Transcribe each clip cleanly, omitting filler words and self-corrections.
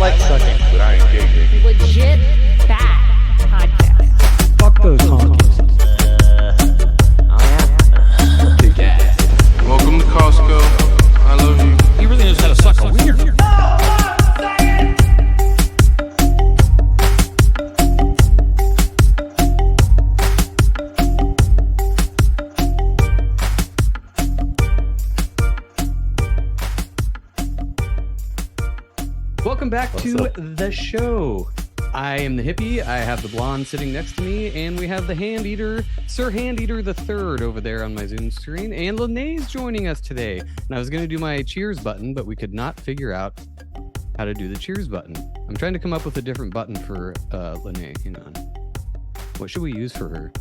like sucking, but I ain't gay. Legit bad podcast. Fuck those honkies. Welcome to Costco. I love you. He really knows how to suck a wiener. Welcome back to the show. I am the hippie. I have the blonde sitting next to me, and we have the hand eater, Sir Hand Eater the Third, over there on my Zoom screen. And Lene's joining us today. And I was going to do my cheers button, but we could not figure out how to do the cheers button. I'm trying to come up with a different button for Lene. Hang on. What should we use for her?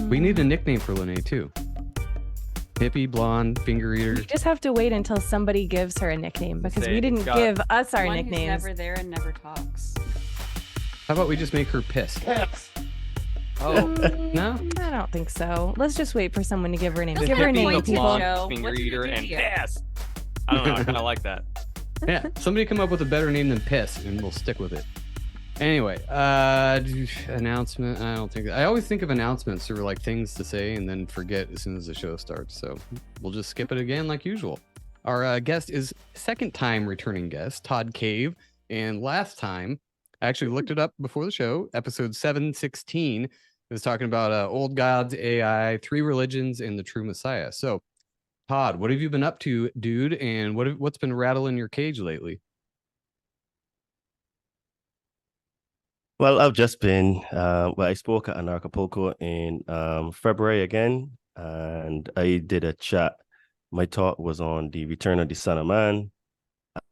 We need a nickname for Lene too. Hippie, blonde, finger eater. We just have to wait until somebody gives her a nickname because we didn't give us our one nicknames. Who's never there and never talks. How about we just make her pissed? Oh, No? I don't think so. Let's just wait for someone to give her a name. Let's Give her a get name, points, people. Joe. Finger What's a eater good and idea? piss. I don't know. I kind of like that. Yeah, somebody come up with a better name than piss, and we'll stick with it. Anyway, announcement. I don't think I always think of announcements or like things to say and then forget as soon as the show starts. So we'll just skip it again like usual. Our guest is second time returning guest, Todd Cave. And last time, I actually looked it up before the show, episode 716. It was talking about old gods, AI, three religions, and the true Messiah. So, Todd, what have you been up to, dude? And what's been rattling your cage lately? Well, I've just been, I spoke at Acapulco in February again, and I did a chat. My talk was on the return of the Son of Man,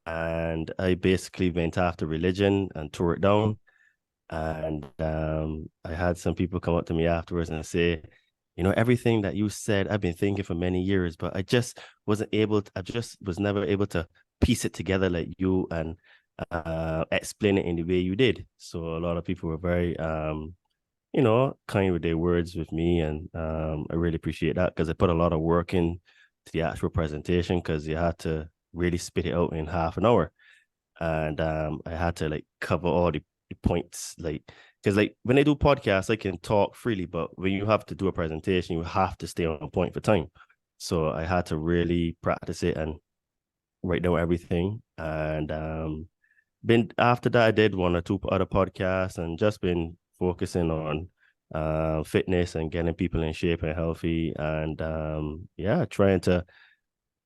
and I basically went after religion and tore it down. And I had some people come up to me afterwards and say, you know, everything that you said, I've been thinking for many years, but I just wasn't able to, I just was never able to piece it together like you and explain it in the way you did. So a lot of people were very kind with their words with me, and I really appreciate that because I put a lot of work into the actual presentation because you had to really spit it out in half an hour, and I had to like cover all the points, like because like when I do podcasts I can talk freely, but when you have to do a presentation you have to stay on point for time. So I had to really practice it and write down everything, and been after that I did one or two other podcasts and just been focusing on fitness and getting people in shape and healthy, and trying to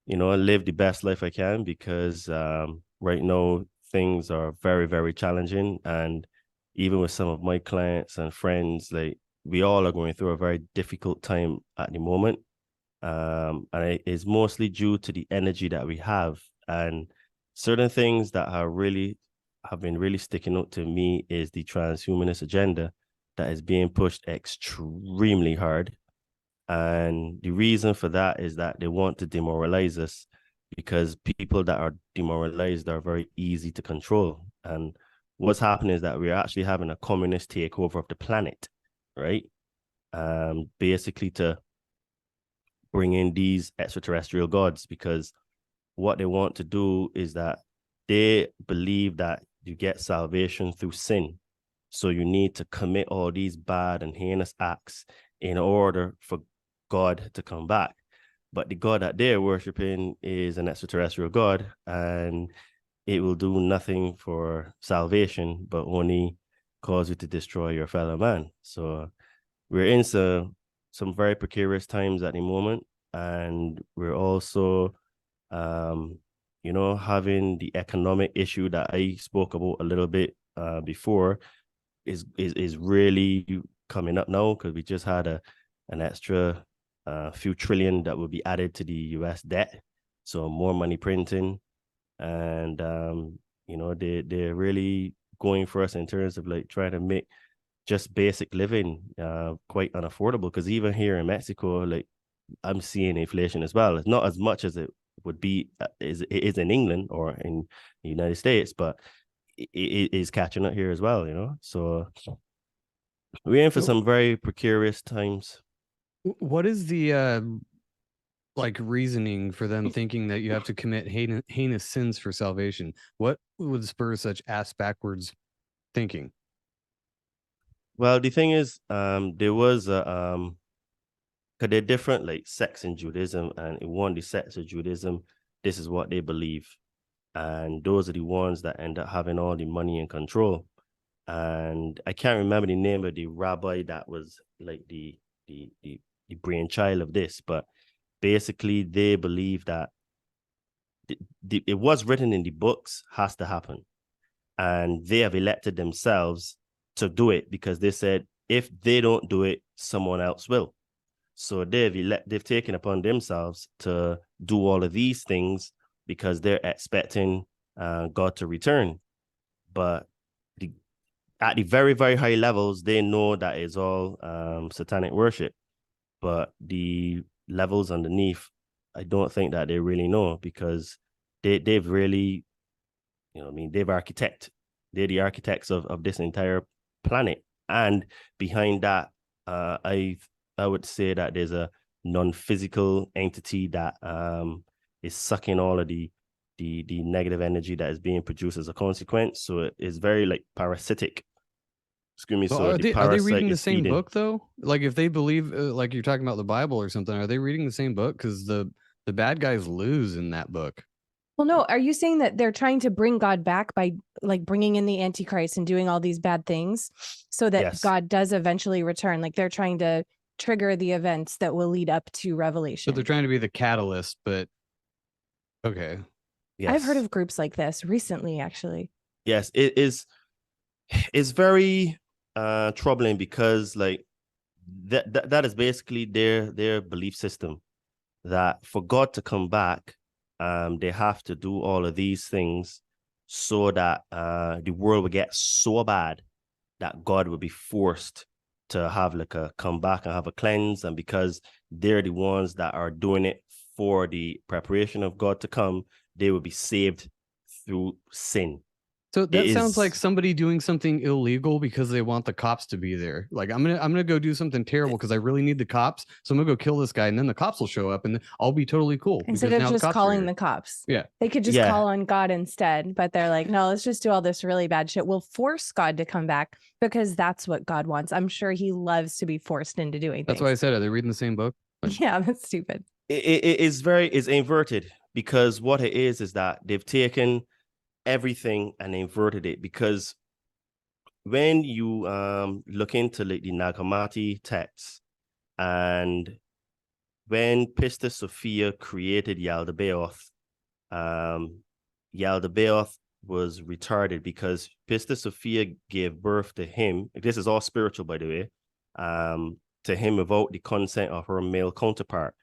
live the best life I can because right now things are very, very challenging, and even with some of my clients and friends, like we all are going through a very difficult time at the moment, and it is mostly due to the energy that we have. And certain things that have been really sticking out to me is the transhumanist agenda that is being pushed extremely hard. And the reason for that is that they want to demoralize us because people that are demoralized are very easy to control. And what's happening is that we're actually having a communist takeover of the planet, right? Basically to bring in these extraterrestrial gods, because what they want to do is that they believe that you get salvation through sin. So you need to commit all these bad and heinous acts in order for God to come back. But the God that they're worshiping is an extraterrestrial God, and it will do nothing for salvation, but only cause you to destroy your fellow man. So we're in some very precarious times at the moment, and we're also having the economic issue that I spoke about a little bit before is really coming up now, because we just had an extra few trillion that will be added to the US debt, so more money printing, and they're really going for us in terms of like trying to make just basic living quite unaffordable, because even here in Mexico, like I'm seeing inflation as well. It's not as much as it would be it is in England or in the United States, but it is catching up here as well, so we're in for some very precarious times. What is the like reasoning for them thinking that you have to commit heinous sins for salvation? What would spur such ass backwards thinking? Well, the thing is, there was a because they're different like sects in Judaism, and in one of the sects of Judaism, this is what they believe, and those are the ones that end up having all the money and control. And I can't remember the name of the rabbi that was like the brainchild of this, but basically they believe that it was written in the books has to happen, and they have elected themselves to do it because they said if they don't do it, someone else will. So they've taken upon themselves to do all of these things because they're expecting God to return. But at the very, very high levels, they know that it's all satanic worship. But the levels underneath, I don't think that they really know, because they've really, they're the architects of this entire planet. And behind that, I would say that there's a non-physical entity that is sucking all of the negative energy that is being produced as a consequence. So it is very like parasitic. Excuse me. Well, So are the they reading parasite the is same feeding. book though? Like if they believe, like you're talking about the Bible or something, are they reading the same book? Because the bad guys lose in that book. Well, no, are you saying that they're trying to bring God back by like bringing in the Antichrist and doing all these bad things so that Yes. God does eventually return? Like they're trying to trigger the events that will lead up to Revelation. So they're trying to be the catalyst, but okay. Yes. I've heard of groups like this recently, actually. Yes, it is. It's very troubling because like that is basically their belief system, that for God to come back, they have to do all of these things so that the world will get so bad that God will be forced to have like a come back and have a cleanse. And because they're the ones that are doing it for the preparation of God to come, they will be saved through sin. So that sounds like is- somebody doing something illegal because they want the cops to be there. Like I'm gonna go do something terrible because I really need the cops. So I'm gonna go kill this guy, and then the cops will show up, and I'll be totally cool. Instead because of now just cops are calling here. the cops. Yeah. They could just Yeah. call on God instead. But they're like, no, let's just do all this really bad shit. We'll force God to come back because that's what God wants. I'm sure he loves to be forced into doing That's things. why I said, are they reading the same book? Yeah, that's stupid. it's inverted, because what it is that they've taken everything and inverted it. Because when you look into like the Nag Hammadi texts, and when Pista Sophia created Yaldabaoth, Yaldabaoth was retarded because Pista Sophia gave birth to him. This is all spiritual, by the way, to him without the consent of her male counterpart.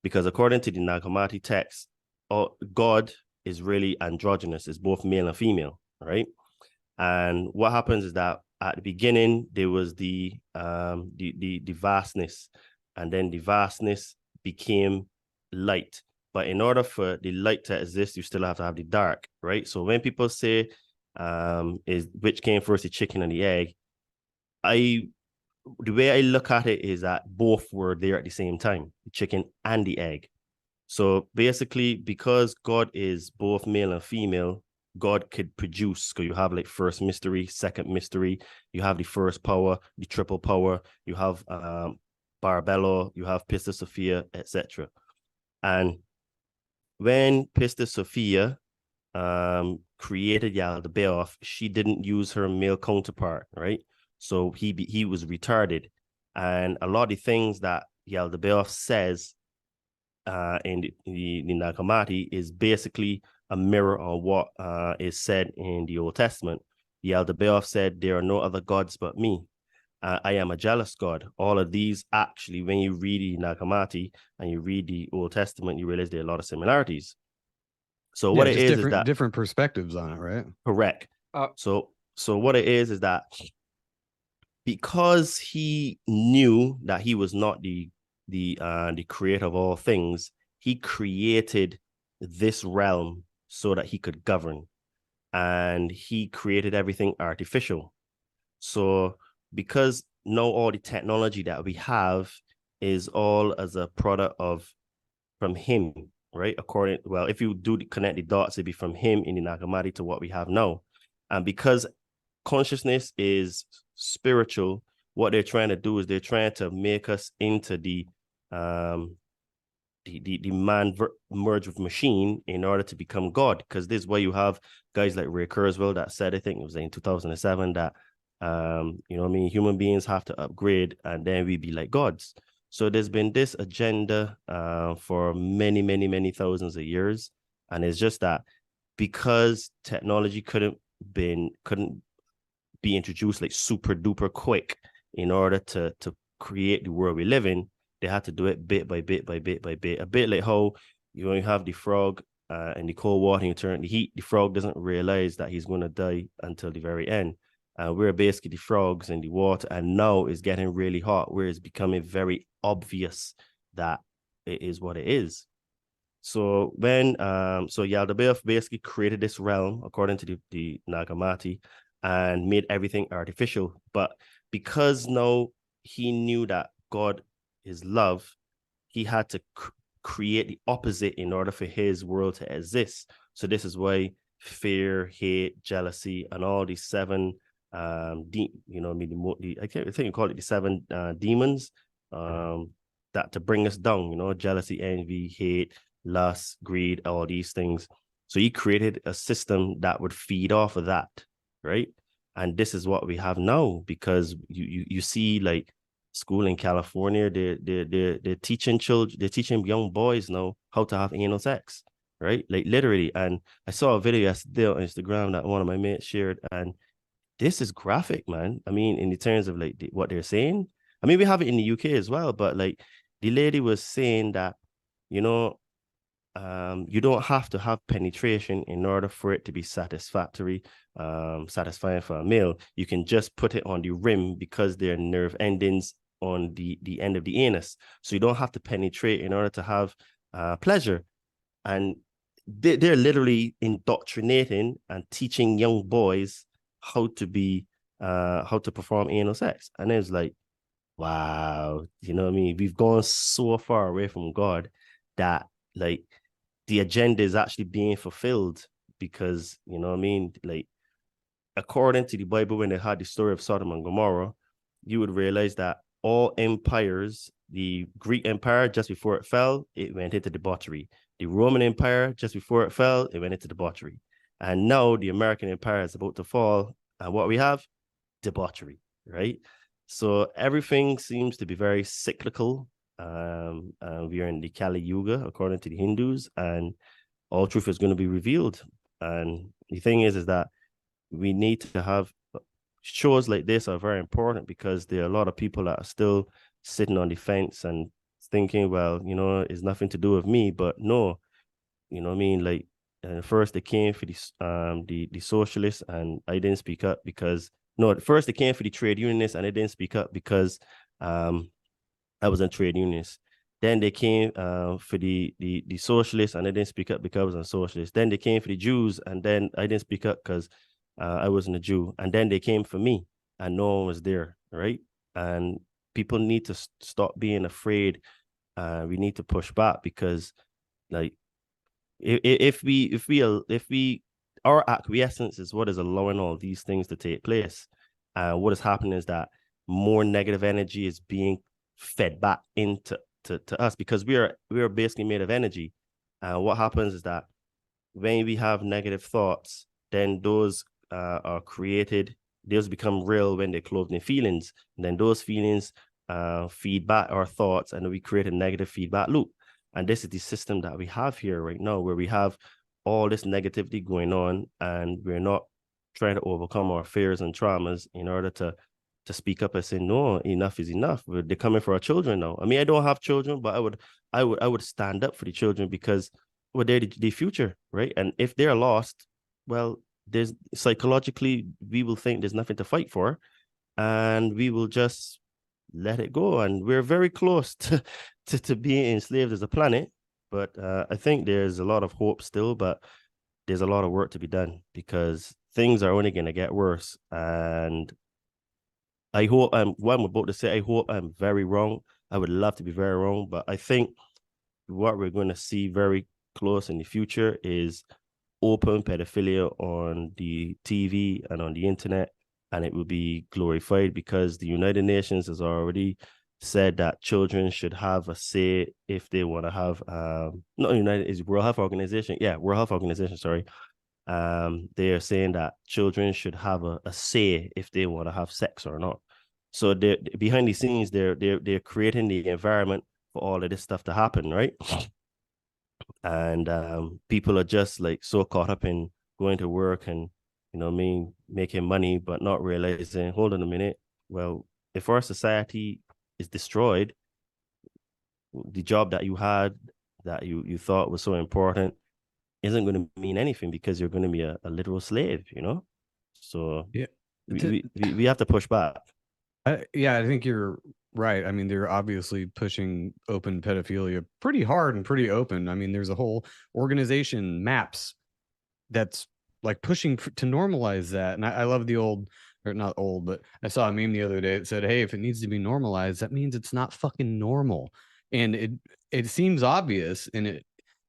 Because according to the Nag Hammadi text, God is really androgynous, it's both male and female, right? And what happens is that at the beginning there was the vastness, and then the vastness became light. But in order for the light to exist, you still have to have the dark, right? So when people say is which came first, the chicken and the egg, the way I look at it is that both were there at the same time, the chicken and the egg. So basically, because God is both male and female, God could produce. So you have like first mystery, second mystery, you have the first power, the triple power, you have Barbello, you have Pista Sophia, etc. And when Pista Sophia created Yaldabaoth, she didn't use her male counterpart, right? So he was retarded. And a lot of the things that Yaldabaoth says in the Nag Hammadi is basically a mirror on what is said in the Old Testament. Yaldabaoth said, there are no other gods but me. I am a jealous God. All of these, actually, when you read the Nag Hammadi and you read the Old Testament, you realize there are a lot of similarities. So what it is that different perspectives on it, right? correct. So what it is that because he knew that he was not the creator of all things, he created this realm so that he could govern, and he created everything artificial. So because now all the technology that we have is all as a product of from him, right? If you do connect the dots, it'd be from him in the Nag Hammadi to what we have now. And because consciousness is spiritual, what they're trying to do is they're trying to make us into the man merge with machine in order to become God. Because this is why you have guys like Ray Kurzweil that said, I think it was in 2007, that human beings have to upgrade and then we be like gods. So there's been this agenda for many, many, many thousands of years. And it's just that because technology couldn't be introduced like super duper quick in order to create the world we live in, they had to do it bit by bit by bit by bit. A bit like how you have the frog in the cold water, you turn the heat, the frog doesn't realize that he's going to die until the very end. We're basically the frogs in the water, and now it's getting really hot, where it's becoming very obvious that it is what it is. So when Yaldabaoth basically created this realm according to the Nag Hammadi and made everything artificial. But because now he knew that God is love, he had to create the opposite in order for his world to exist. So this is why fear, hate, jealousy, and all these seven I think you call it the seven demons that to bring us down, jealousy, envy, hate, lust, greed, all these things. So he created a system that would feed off of that, right? And this is what we have now, because you see like school in California, they're teaching children, they're teaching young boys now how to have anal sex, right? Like literally. And I saw a video yesterday on Instagram that one of my mates shared, and this is graphic, man. I mean, in the terms of like what they're saying. I mean, we have it in the UK as well, but like the lady was saying that, you don't have to have penetration in order for it to be satisfying for a male. You can just put it on the rim because there are nerve endings on the end of the anus. So you don't have to penetrate in order to have pleasure. And they're literally indoctrinating and teaching young boys how to perform anal sex. And it's like, wow, you know what I mean? We've gone so far away from God that like the agenda is actually being fulfilled, because, you know what I mean? Like, according to the Bible, when they had the story of Sodom and Gomorrah, you would realize that all empires, the Greek Empire, just before it fell, it went into debauchery. The Roman Empire, just before it fell, it went into debauchery. And now the American Empire is about to fall. And what we have? Debauchery, right? So everything seems to be very cyclical. We are in the Kali Yuga, according to the Hindus, and all truth is going to be revealed. And the thing is that we need to have shows like this are very important, because there are a lot of people that are still sitting on the fence and thinking, well, it's nothing to do with me. But no, you know what I mean? Like, first they came for the socialists, and I didn't speak up because first they came for the trade unionists, and I didn't speak up because I was in trade unionists. Then they came for the socialists, and I didn't speak up because I was a socialist. Then they came for the Jews, and then I didn't speak up because I wasn't a Jew. And then they came for me, and no one was there, right? And people need to stop being afraid. We need to push back, because like if we our acquiescence is what is allowing all these things to take place. What is happening is that more negative energy is being fed back into us, because we are basically made of energy. What happens is that when we have negative thoughts, then those are created, those become real when they're clothed in feelings, and then those feelings feed back our thoughts, and then we create a negative feedback loop. And this is the system that we have here right now, where we have all this negativity going on, and we're not trying to overcome our fears and traumas in order to speak up and say, no, enough is enough. They're coming for our children now. I mean, I don't have children, but I would stand up for the children, because they're the future, right? And if they're lost, well, there's psychologically, we will think there's nothing to fight for, and we will just let it go. And we're very close to being enslaved as a planet. But I think there's a lot of hope still, but there's a lot of work to be done, because things are only going to get worse. And I hope what I'm about to say, I hope I'm very wrong. I would love to be very wrong, but I think what we're going to see very close in the future is open pedophilia on the TV and on the internet, and it will be glorified because the United Nations has already said that children should have a say if they want to have not United is World Health Organization. Yeah, World Health Organization, sorry. They are saying that children should have a say if they want to have sex or not. So they're behind the scenes, they're creating the environment for all of this stuff to happen, right? And people are just like so caught up in going to work and making money, but not realizing, hold on a minute, well, if our society is destroyed, the job that you had that you thought was so important isn't going to mean anything because you're going to be a literal slave, so Yeah. we have to push back. I think you're right. I mean, they're obviously pushing open pedophilia pretty hard and pretty open. I mean, there's a whole organization, MAPS, that's like pushing to normalize that. And I love the old, or not old, but I saw a meme the other day that said, hey, if it needs to be normalized, that means it's not fucking normal. And it seems obvious,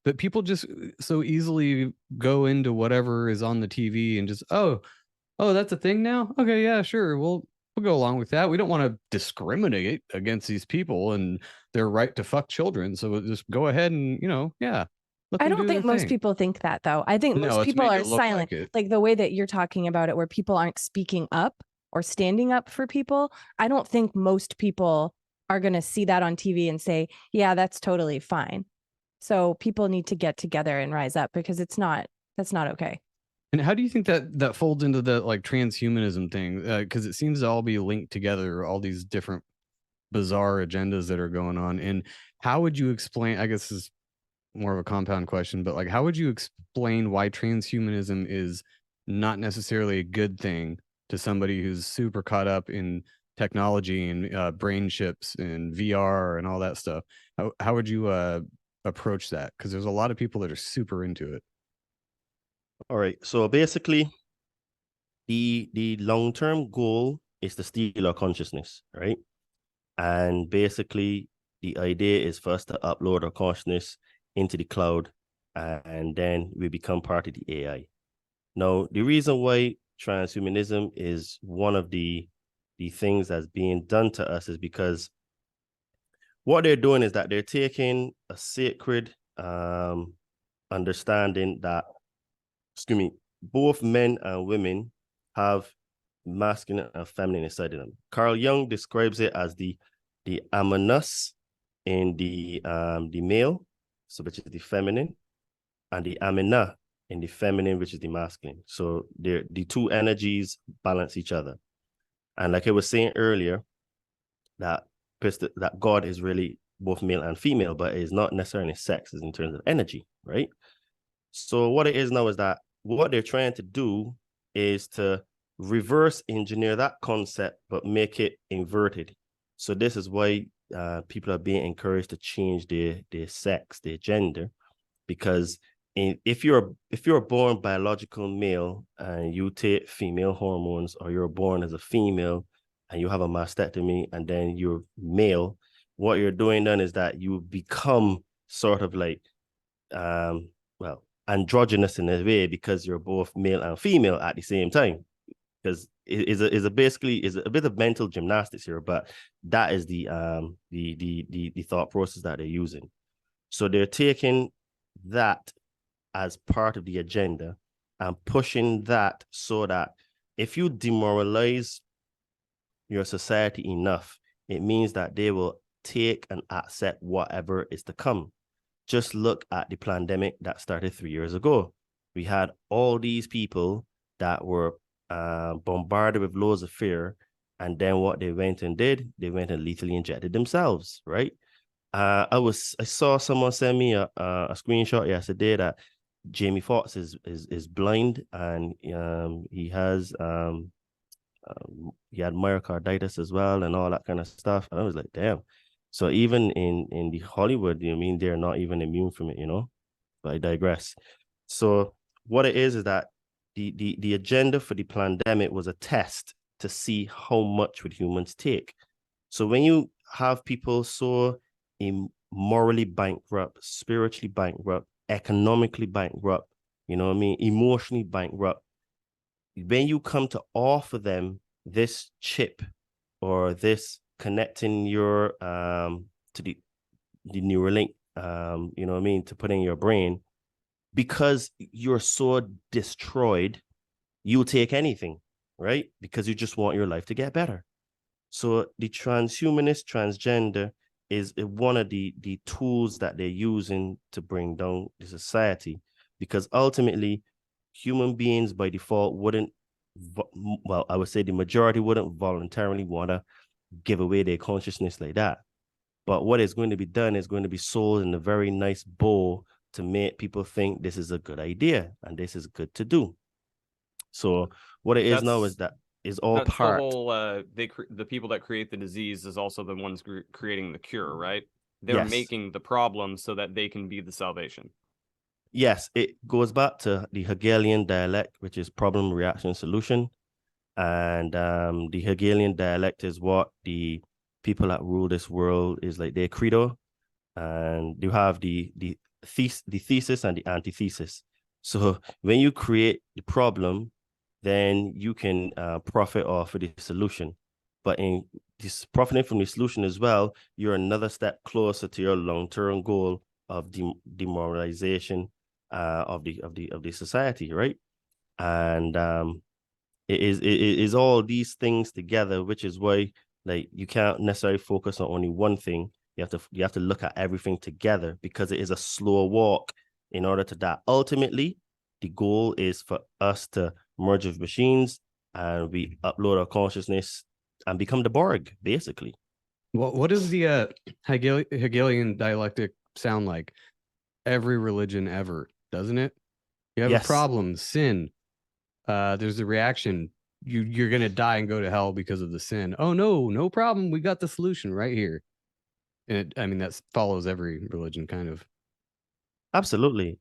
but people just so easily go into whatever is on the TV and just, oh, that's a thing now? Okay, yeah, sure. We'll go along with that. We don't want to discriminate against these people and their right to fuck children. So we'll just go ahead and, yeah. I don't think most people think that, though. I think most people are silent. Like the way that you're talking about it, where people aren't speaking up or standing up for people. I don't think most people are going to see that on TV and say, yeah, that's totally fine. So people need to get together and rise up because that's not okay. And how do you think that folds into the like transhumanism thing? Because it seems to all be linked together, all these different bizarre agendas that are going on. And how would you explain, I guess this is more of a compound question, but like, how would you explain why transhumanism is not necessarily a good thing to somebody who's super caught up in technology and brain chips and VR and all that stuff? How would you approach that? Because there's a lot of people that are super into it. All right. So basically, the long-term goal is to steal our consciousness, right? And basically, the idea is for us to upload our consciousness into the cloud, and then we become part of the AI. Now, the reason why transhumanism is one of the things that's being done to us is because what they're doing is that they're taking a sacred understanding that, both men and women have masculine and feminine inside of them. Carl Jung describes it as the amanus in the male, so which is the feminine, and the amina in the feminine, which is the masculine. So the two energies balance each other. And like I was saying earlier, that God is really both male and female, but it's not necessarily sex, it's in terms of energy, right? So what it is now is that what they're trying to do is to reverse engineer that concept, but make it inverted. So this is why people are being encouraged to change their sex, their gender, because if you're born biological male and you take female hormones, or you're born as a female and you have a mastectomy and then you're male, what you're doing then is that you become sort of like androgynous in a way, because you're both male and female at the same time. Because it is a bit of mental gymnastics here, but that is the thought process that they're using. So they're taking that as part of the agenda and pushing that, so that if you demoralize your society enough, it means that they will take and accept whatever is to come. Just look at the pandemic that started 3 years ago. We had all these people that were bombarded with loads of fear, and then what they went and did, they went and lethally injected themselves, right? I saw someone send me a screenshot yesterday that Jamie Foxx is blind, and he has he had myocarditis as well and all that kind of stuff. And I was like, damn. So even in the Hollywood, they're not even immune from it, But I digress. So what it is that the agenda for the pandemic was a test to see how much would humans take. So when you have people so morally bankrupt, spiritually bankrupt, economically bankrupt, you know what I mean, emotionally bankrupt. When you come to offer them this chip or this connecting your to the Neuralink, you know what I mean, to put in your brain, because you're so destroyed, you'll take anything, right? Because you just want your life to get better. So the transhumanist, transgender is one of the tools that they're using to bring down the society, because ultimately human beings by default wouldn't, well, I would say the majority wouldn't voluntarily want to give away their consciousness like that. But what is going to be done is going to be sold in a very nice bowl to make people think this is a good idea and this is good to do. So what it is now is that is all that's part. The whole, the people that create the disease is also the ones creating the cure, right? They're Yes. making the problem so that they can be the salvation. Yes, it goes back to the Hegelian dialect, which is problem, reaction, solution. And the Hegelian dialect is what the people that rule this world is like their credo. And you have the thesis and the antithesis. So when you create the problem, then you can profit off of the solution. But in this profiting from the solution as well, you're another step closer to your long-term goal of demoralization of the society, right? And it is all these things together, which is why like you can't necessarily focus on only one thing. You have to look at everything together, because it is a slow walk in order to that. Ultimately, the goal is for us to merge with machines and we upload our consciousness and become the Borg, basically. What does the Hegelian dialectic sound like? Every religion ever, doesn't it? You have Yes. a problem, sin. There's a reaction. You're gonna die and go to hell because of the sin. Oh no problem. We got the solution right here. And I mean that follows every religion, kind of. Absolutely.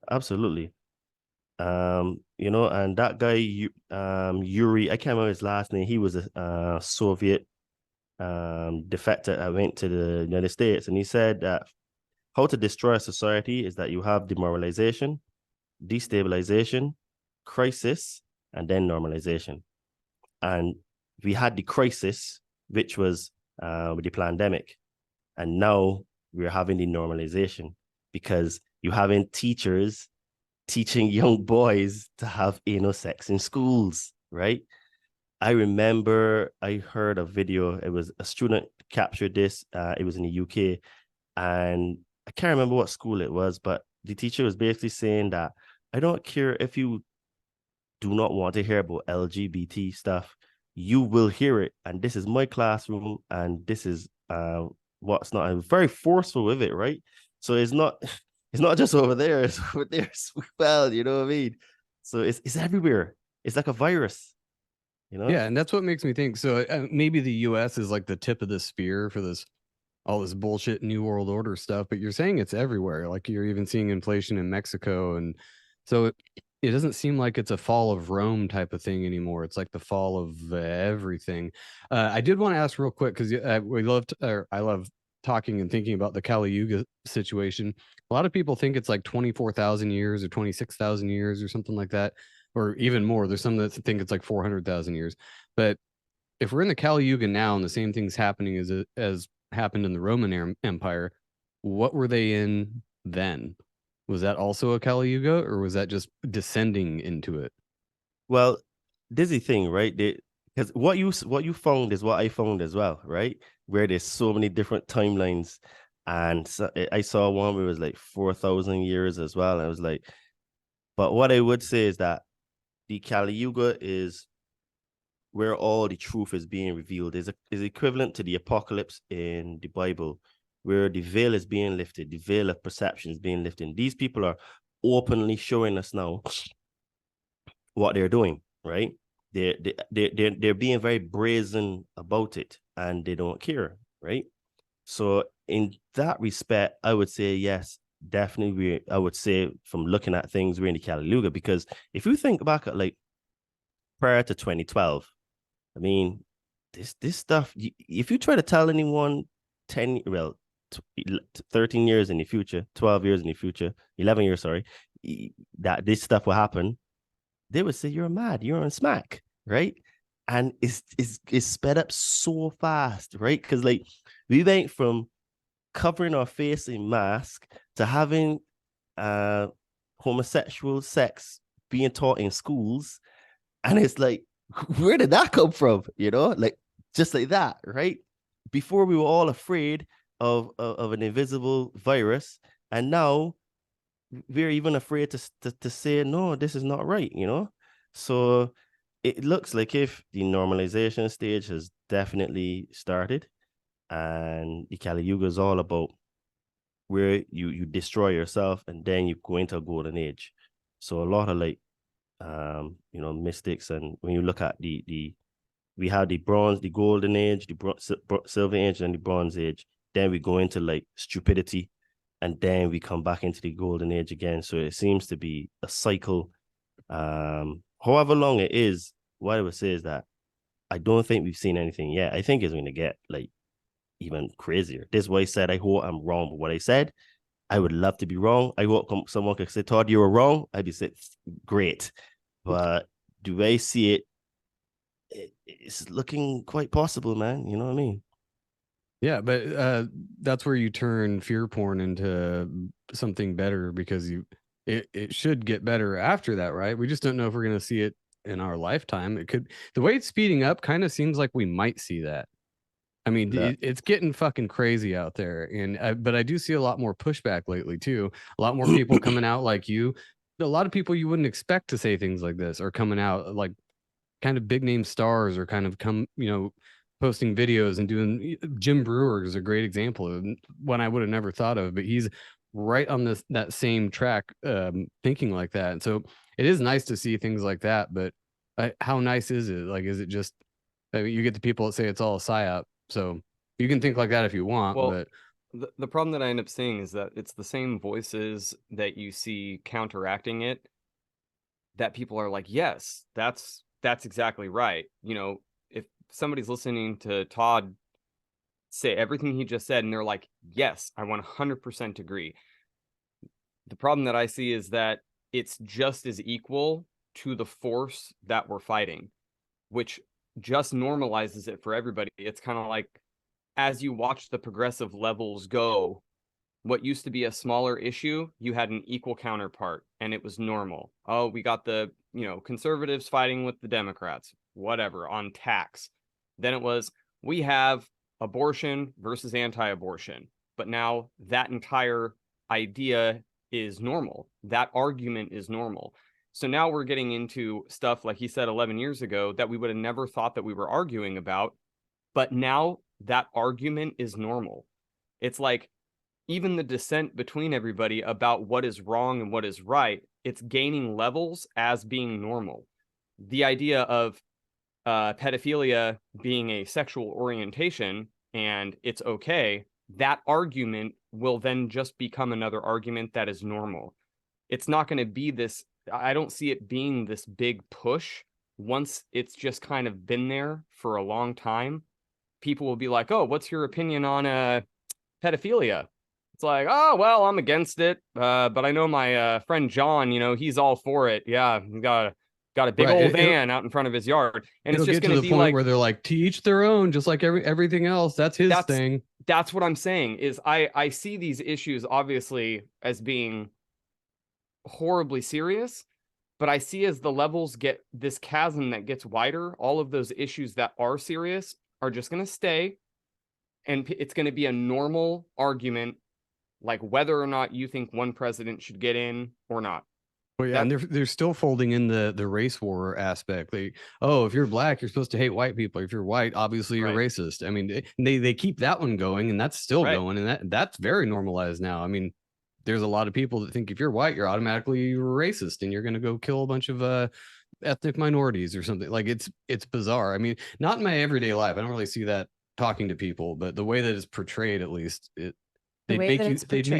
You know, and that guy, Yuri, I can't remember his last name. He was a Soviet defector that went to the United States, and he said that how to destroy a society is that you have demoralization, destabilization, crisis, and then normalization. And we had the crisis, which was with the pandemic, and now we're having the normalization, because you're having teachers teaching young boys to have anal sex in schools, right? I remember I heard a video. It was a student captured this. It was in the UK, and I can't remember what school it was, but the teacher was basically saying that I don't care if you do not want to hear about LGBT stuff, you will hear it. And this is my classroom, and this is what's not. I'm very forceful with it, right? So it's not just over there, it's over there as well, you know what I mean? So it's everywhere. It's like a virus, you know? Yeah, and that's what makes me think. So maybe the US is like the tip of the spear for this, all this bullshit New World Order stuff, but you're saying it's everywhere. Like you're even seeing inflation in Mexico. And so it doesn't seem like it's a fall of Rome type of thing anymore. It's like the fall of everything. I did want to ask real quick, because I love talking and thinking about the Kali Yuga situation. A lot of people think it's like 24,000 years or 26,000 years or something like that, or even more. There's some that think it's like 400,000 years. But if we're in the Kali Yuga now and the same thing's happening as happened in the Roman Empire, what were they in then? Was that also a Kali Yuga, or was that just descending into it? Well, this is the thing, right? Because what you found is what I found as well, right? Where there's so many different timelines, and so I saw one where it was like 4,000 years as well. And I was like, but what I would say is that the Kali Yuga is where all the truth is being revealed. Is equivalent to the apocalypse in the Bible, where the veil is being lifted, the veil of perception is being lifted. These people are openly showing us now what they're doing, right? They're being very brazen about it, and they don't care, right? So in that respect, I would say yes, definitely. I would say from looking at things, we're in the Kali Yuga, because if you think back at like prior to 2012, I mean, this stuff. If you try to tell anyone 10 13 years in the future, 12 years in the future, 11 years, sorry, that this stuff will happen, they would say you're mad, you're on smack, right? And it's sped up so fast, right? Because like we went from covering our face in mask to having homosexual sex being taught in schools, and it's like, where did that come from? You know, like just like that, right? Before we were all afraid of an invisible virus, and now we're even afraid to say no, this is not right, you know. So it looks like if the normalization stage has definitely started, and the Kali Yuga is all about where you destroy yourself and then you go into a golden age. So a lot of like mystics, and when you look at the we have the bronze, the golden age, the silver age, and the bronze age. Then we go into like stupidity, and then we come back into the golden age again. So it seems to be a cycle. However long it is, what I would say is that I don't think we've seen anything yet. I think it's going to get like even crazier. This is why I said I hope I'm wrong, but what I said, I would love to be wrong. I hope someone could say, Todd, you were wrong. I'd be saying, great. But do I see it? It's looking quite possible, man. You know what I mean? Yeah, but that's where you turn fear porn into something better, because it should get better after that, right? We just don't know if we're going to see it in our lifetime. It could, the way it's speeding up kind of seems like we might see that. I mean, it's getting fucking crazy out there, and but I do see a lot more pushback lately too. A lot more people coming out like you. A lot of people you wouldn't expect to say things like this are coming out, like kind of big name stars, or kind of posting videos and doing. Jim Brewer is a great example of one I would have never thought of, but he's right on that same track, thinking like that. And so it is nice to see things like that. But how nice is it? Like, is it just, I mean, you get the people that say it's all a psyop? So you can think like that if you want. Well, but the problem that I end up seeing is that it's the same voices that you see counteracting it, that people are like, yes, that's exactly right. You know, if somebody's listening to Todd say everything he just said and they're like, yes, I 100% agree. The problem that I see is that it's just as equal to the force that we're fighting, which just normalizes it for everybody. It's kind of like, as you watch the progressive levels go, what used to be a smaller issue, you had an equal counterpart, and it was normal. Oh, we got the, conservatives fighting with the Democrats, whatever, on tax. Then it was, we have abortion versus anti-abortion. But now that entire idea is normal. That argument is normal. So now we're getting into stuff, like he said 11 years ago, that we would have never thought that we were arguing about. But now that argument is normal. It's like, even the dissent between everybody about what is wrong and what is right, it's gaining levels as being normal. The idea of pedophilia being a sexual orientation and it's okay, that argument will then just become another argument that is normal. It's not going to be this, I don't see it being this big push. Once it's just kind of been there for a long time, people will be like, oh, what's your opinion on pedophilia? It's like, oh, well, I'm against it. But I know my friend John, he's all for it. Yeah, he got a big old van out in front of his yard. And it's just going to be point like, where they're like, to each their own, just like everything else. That's his thing. That's what I'm saying, is I see these issues obviously as being horribly serious, but I see as the levels get this chasm that gets wider, all of those issues that are serious are just going to stay. And it's going to be a normal argument, like whether or not you think one president should get in or not. Well, yeah, and they're still folding in the race war aspect. If you're black, you're supposed to hate white people. If you're white, obviously you're racist. I mean, they keep that one going, and that's still going, and that's very normalized now. I mean, there's a lot of people that think if you're white, you're automatically racist, and you're going to go kill a bunch of ethnic minorities or something. Like, it's bizarre. I mean, not in my everyday life. I don't really see that talking to people, but the way that it's portrayed, at least, they make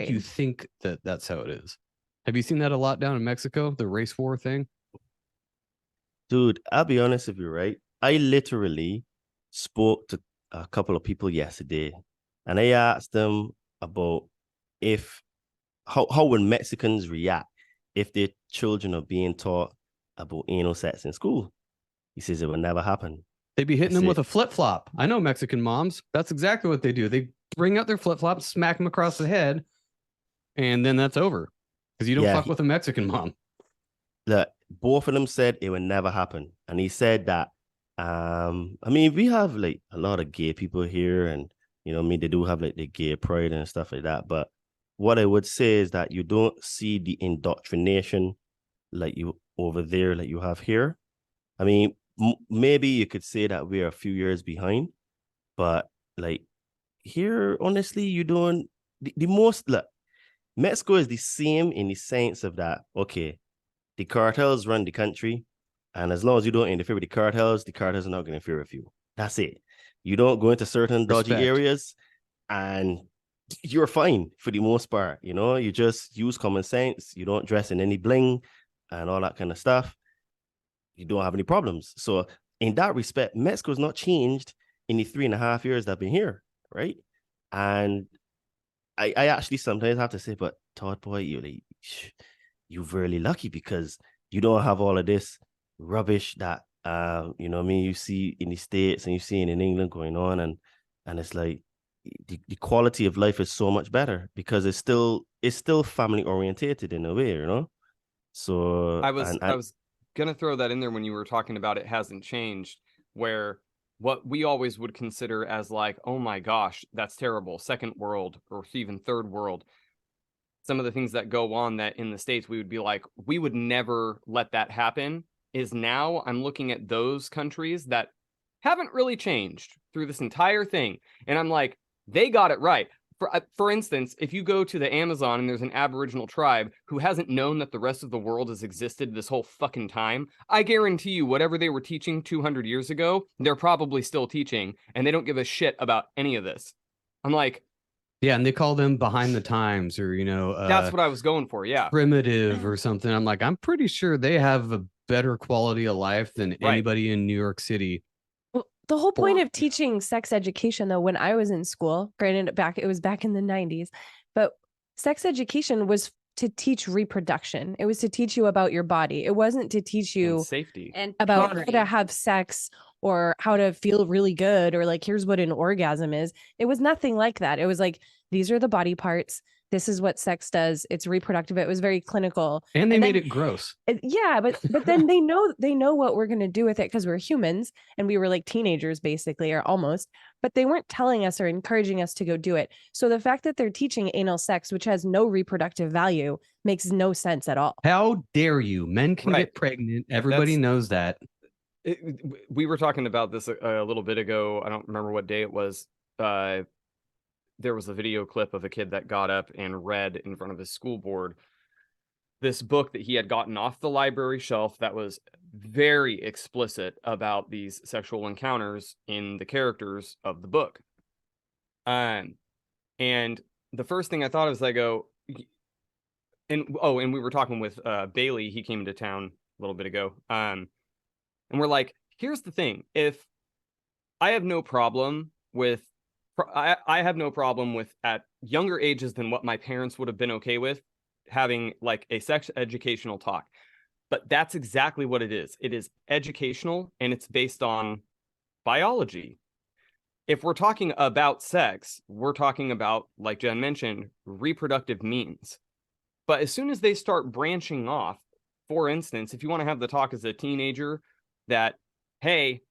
you think that that's how it is. Have you seen that a lot down in Mexico, the race war thing? Dude, I'll be honest with you, right? I literally spoke to a couple of people yesterday, and I asked them about how would Mexicans react if their children are being taught about anal sex in school. He says it would never happen. They'd be hitting them with a flip-flop. I know Mexican moms. That's exactly what they do. They bring out their flip-flops, smack them across the head, and then that's over. Because you don't fuck with a Mexican mom. Both of them said it would never happen. And he said that, I mean, we have like a lot of gay people here, and you know, I mean, they do have like the gay pride and stuff like that. But what I would say is that you don't see the indoctrination like you over there, like you have here. I mean, maybe you could say that we're a few years behind, but like here, honestly, you're doing the most. Look, Mexico is the same in the sense of that. Okay, the cartels run the country, and as long as you don't interfere with the cartels are not going to interfere with you. That's it. You don't go into certain dodgy areas, and you're fine for the most part. You know, you just use common sense. You don't dress in any bling and all that kind of stuff. You don't have any problems. So in that respect, Mexico's not changed in the 3.5 years that I've been here, right? And I actually sometimes have to say, but Todd, boy, you're really lucky because you don't have all of this rubbish that you know what I mean, you see in the States and you see in England going on, and it's like the quality of life is so much better because it's still family orientated in a way, you know. So I was gonna throw that in there when you were talking about it hasn't changed, where what we always would consider as like, oh my gosh, that's terrible, second world or even third world. Some of the things that go on that in the States we would be like, we would never let that happen, is now I'm looking at those countries that haven't really changed through this entire thing. And I'm like, they got it right. For instance, if you go to the Amazon and there's an Aboriginal tribe who hasn't known that the rest of the world has existed this whole fucking time, I guarantee you whatever they were teaching 200 years ago, they're probably still teaching, and they don't give a shit about any of this. I'm like... Yeah, and they call them behind the times, or, you know... that's what I was going for, yeah. Primitive or something. I'm like, I'm pretty sure they have a better quality of life than anybody in New York City. The whole point of teaching sex education, though, when I was in school, granted, it was back in the 90s, but sex education was to teach reproduction. It was to teach you about your body. It wasn't to teach you safety and about how to have sex or how to feel really good or like, here's what an orgasm is. It was nothing like that. It was like, these are the body parts. This is what sex does. It's reproductive. It was very clinical. And they made it gross. Yeah, but then they know what we're going to do with it because we're humans and we were like teenagers basically, or almost, but they weren't telling us or encouraging us to go do it. So the fact that they're teaching anal sex, which has no reproductive value, makes no sense at all. How dare you? Men can get pregnant. Everybody knows that. We were talking about this a little bit ago. I don't remember what day it was. There was a video clip of a kid that got up and read in front of his school board this book that he had gotten off the library shelf that was very explicit about these sexual encounters in the characters of the book. And the first thing I thought of is I go, and we were talking with Bailey. He came into town a little bit ago. And we're like, here's the thing. If I have no problem with at younger ages than what my parents would have been okay with having like a sex educational talk, but that's exactly what it is. It is educational and it's based on biology. If we're talking about sex, we're talking about, like Jen mentioned, reproductive means. But as soon as they start branching off, for instance, if you want to have the talk as a teenager that, hey,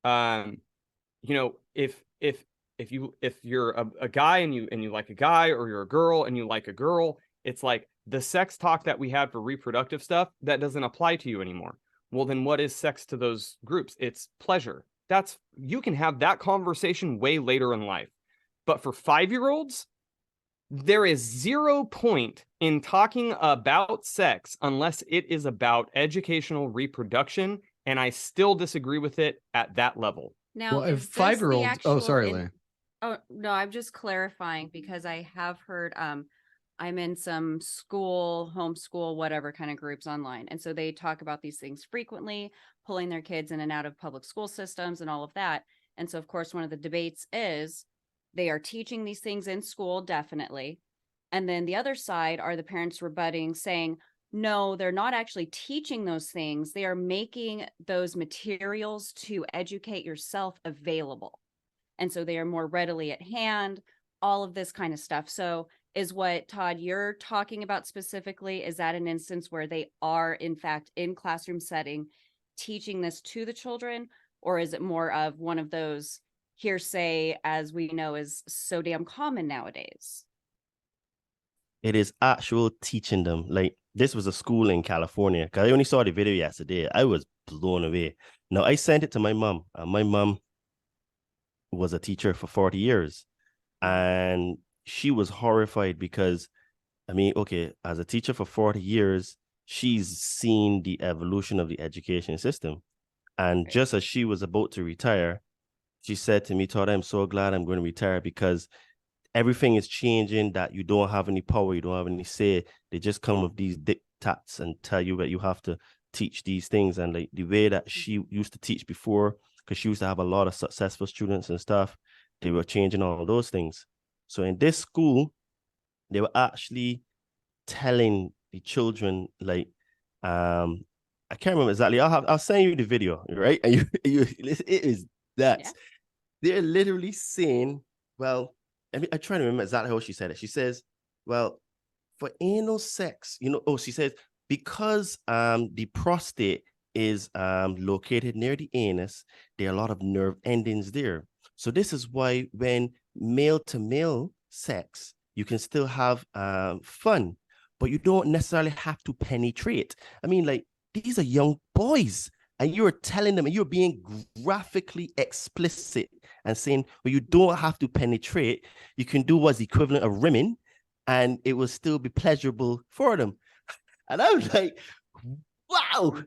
you know, if you're a guy and you like a guy, or you're a girl and you like a girl, it's like the sex talk that we had for reproductive stuff that doesn't apply to you anymore. Well, then what is sex to those groups? It's pleasure. You can have that conversation way later in life. But for 5-year-olds, there is 0 point in talking about sex unless it is about educational reproduction, and I still disagree with it at that level. Now, well, if 5-year-olds, sorry, Oh, no, I'm just clarifying because I have heard, I'm in some school, homeschool, whatever kind of groups online. And so they talk about these things frequently, pulling their kids in and out of public school systems and all of that. And so, of course, one of the debates is, they are teaching these things in school, definitely. And then the other side are the parents rebutting, saying, no, they're not actually teaching those things. They are making those materials to educate yourself available. And so they are more readily at hand, all of this kind of stuff. So is what, Todd, you're talking about specifically, is that an instance where they are, in fact, in classroom setting, teaching this to the children? Or is it more of one of those hearsay, as we know is so damn common nowadays? It is actual teaching them. Like, this was a school in California. Because I only saw the video yesterday. I was blown away. Now, I sent it to my mom. My mom was a teacher for 40 years. And she was horrified because, I mean, okay, as a teacher for 40 years, she's seen the evolution of the education system. And just as she was about to retire, she said to me, Todd, I'm so glad I'm going to retire because everything is changing, that you don't have any power, you don't have any say. They just come with these diktats and tell you that you have to teach these things. And like the way that she used to teach before, because she used to have a lot of successful students and stuff, they were changing all those things. So in this school, they were actually telling the children, like, I can't remember exactly. I'll send you the video, right? And it is that. Yeah. They're literally saying, well, I try to remember exactly how she said it. She says, well, for anal sex, she says, because the prostate is located near the anus, there are a lot of nerve endings there. So this is why when male to male sex, you can still have fun, but you don't necessarily have to penetrate. I mean, like, these are young boys, and you're telling them, and you're being graphically explicit and saying, well, you don't have to penetrate. You can do what's the equivalent of rimming, and it will still be pleasurable for them. And I was like, wow,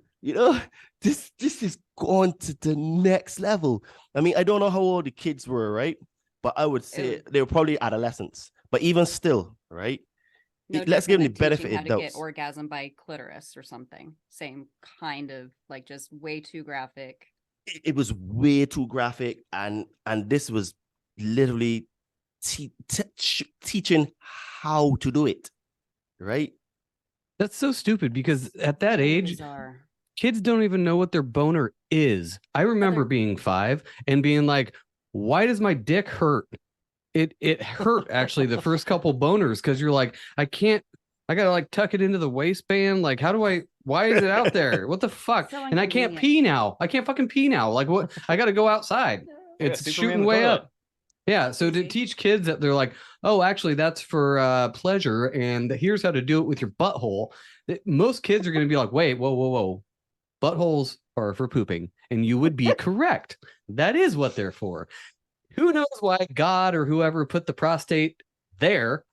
this is gone to the next level. I mean, I don't know how old the kids were, right? But I would say they were probably adolescents. But even still, right? No, let's give them the benefit of doubt. Get orgasm by clitoris or something. Same kind of, like, just way too graphic. It was way too graphic, and this was literally teaching how to do it, right? That's so stupid, because at that age, kids don't even know what their boner is. I remember being 5 and being like, why does my dick hurt? It hurt actually the first couple boners, because you're like, I gotta like tuck it into the waistband. Like, why is it out there? What the fuck? So and I can't pee now. I can't fucking pee now. Like, what? I gotta go outside. It's shooting way up. Yeah. So to teach kids that they're like, oh, actually that's for pleasure, and here's how to do it with your butthole. Most kids are gonna be like, wait, whoa. Buttholes are for pooping, and you would be correct. That is what they're for. Who knows why God or whoever put the prostate there,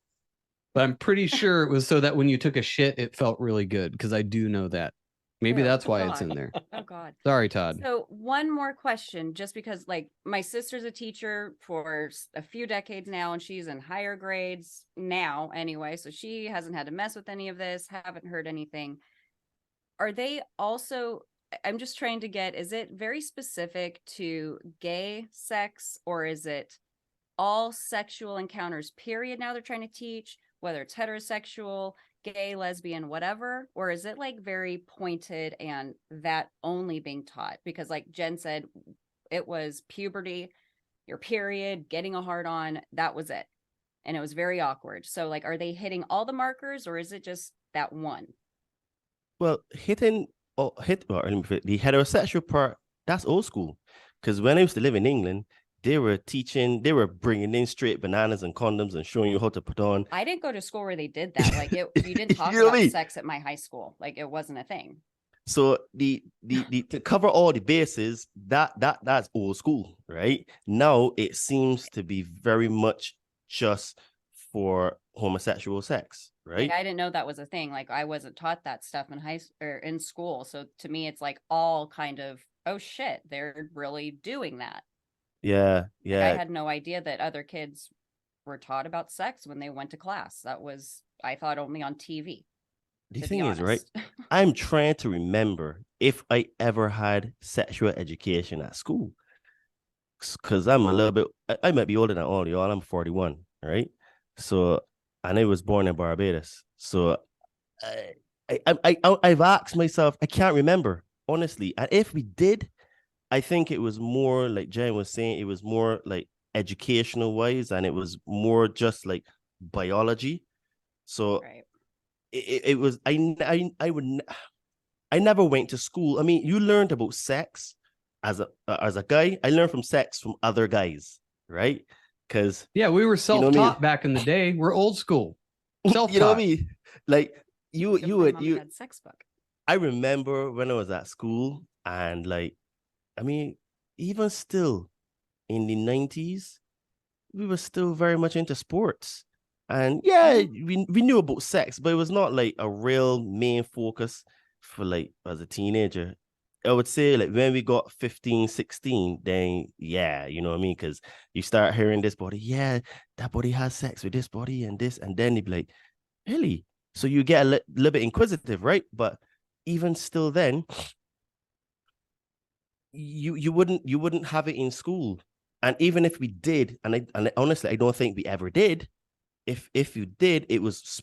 but I'm pretty sure it was so that when you took a shit, it felt really good, because I do know that. Maybe that's why it's in there. Oh, God. Sorry, Todd. So one more question, just because, like, my sister's a teacher for a few decades now, and she's in higher grades now anyway, so she hasn't had to mess with any of this, haven't heard anything. Are they also... I'm just trying to get, is it very specific to gay sex, or is it all sexual encounters, period? Now they're trying to teach, whether it's heterosexual, gay, lesbian, whatever, or is it like very pointed and that only being taught? Because like Jen said, it was puberty, your period, getting a hard on, that was it. And it was very awkward. So like, are they hitting all the markers, or is it just that one? Well, the heterosexual part, that's old school. Because when I used to live in England, they were bringing in straight bananas and condoms and showing you how to put on. I didn't go to school where they did that. Like, you didn't talk about sex at my high school. Like, it wasn't a thing. So the to cover all the bases, that's old school, right? Now it seems to be very much just for homosexual sex, right? Like, I didn't know that was a thing. Like, I wasn't taught that stuff in school. So to me, it's like all kind of, oh shit, they're really doing that. Yeah. Like, I had no idea that other kids were taught about sex when they went to class. That was, I thought, only on TV. The thing is, right, I'm trying to remember if I ever had sexual education at school. because I'm a little bit, I might be older than all y'all. I'm 41, right? So, and I was born in Barbados. So, I've asked myself, I can't remember, honestly. And if we did, I think it was more like Jen was saying, it was more like educational wise, and it was more just like biology. So Right. it was, I never went to school. I mean, you learned about sex as a guy. I learned from sex from other guys, right? Because yeah, we were self-taught you know what I mean? back in the day. We're old school. Self-taught. You know what I mean? Like you Sex book. I remember when I was at school, and like, I mean, even still in the 90s, we were still very much into sports. And yeah, we knew about sex, but it was not like a real main focus for like as a teenager. I would say like when we got 15, 16, then yeah, you know what I mean? Because you start hearing this body, yeah, that body has sex with this body and this, and then you'd be like, really? So you get a little bit inquisitive, right? But even still then, you wouldn't have it in school. And even if we did, and honestly, I don't think we ever did. If you did, it was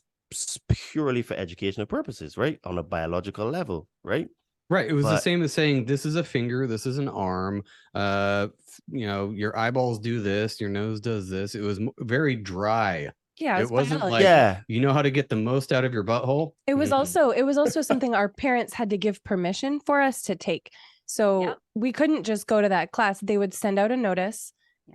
purely for educational purposes, right? On a biological level, right? Right. It was the same as saying this is a finger, this is an arm. Your eyeballs do this, your nose does this. It was very dry. Yeah, it wasn't biology. like you know how to get the most out of your butthole. It was also something our parents had to give permission for us to take. So we couldn't just go to that class. They would send out a notice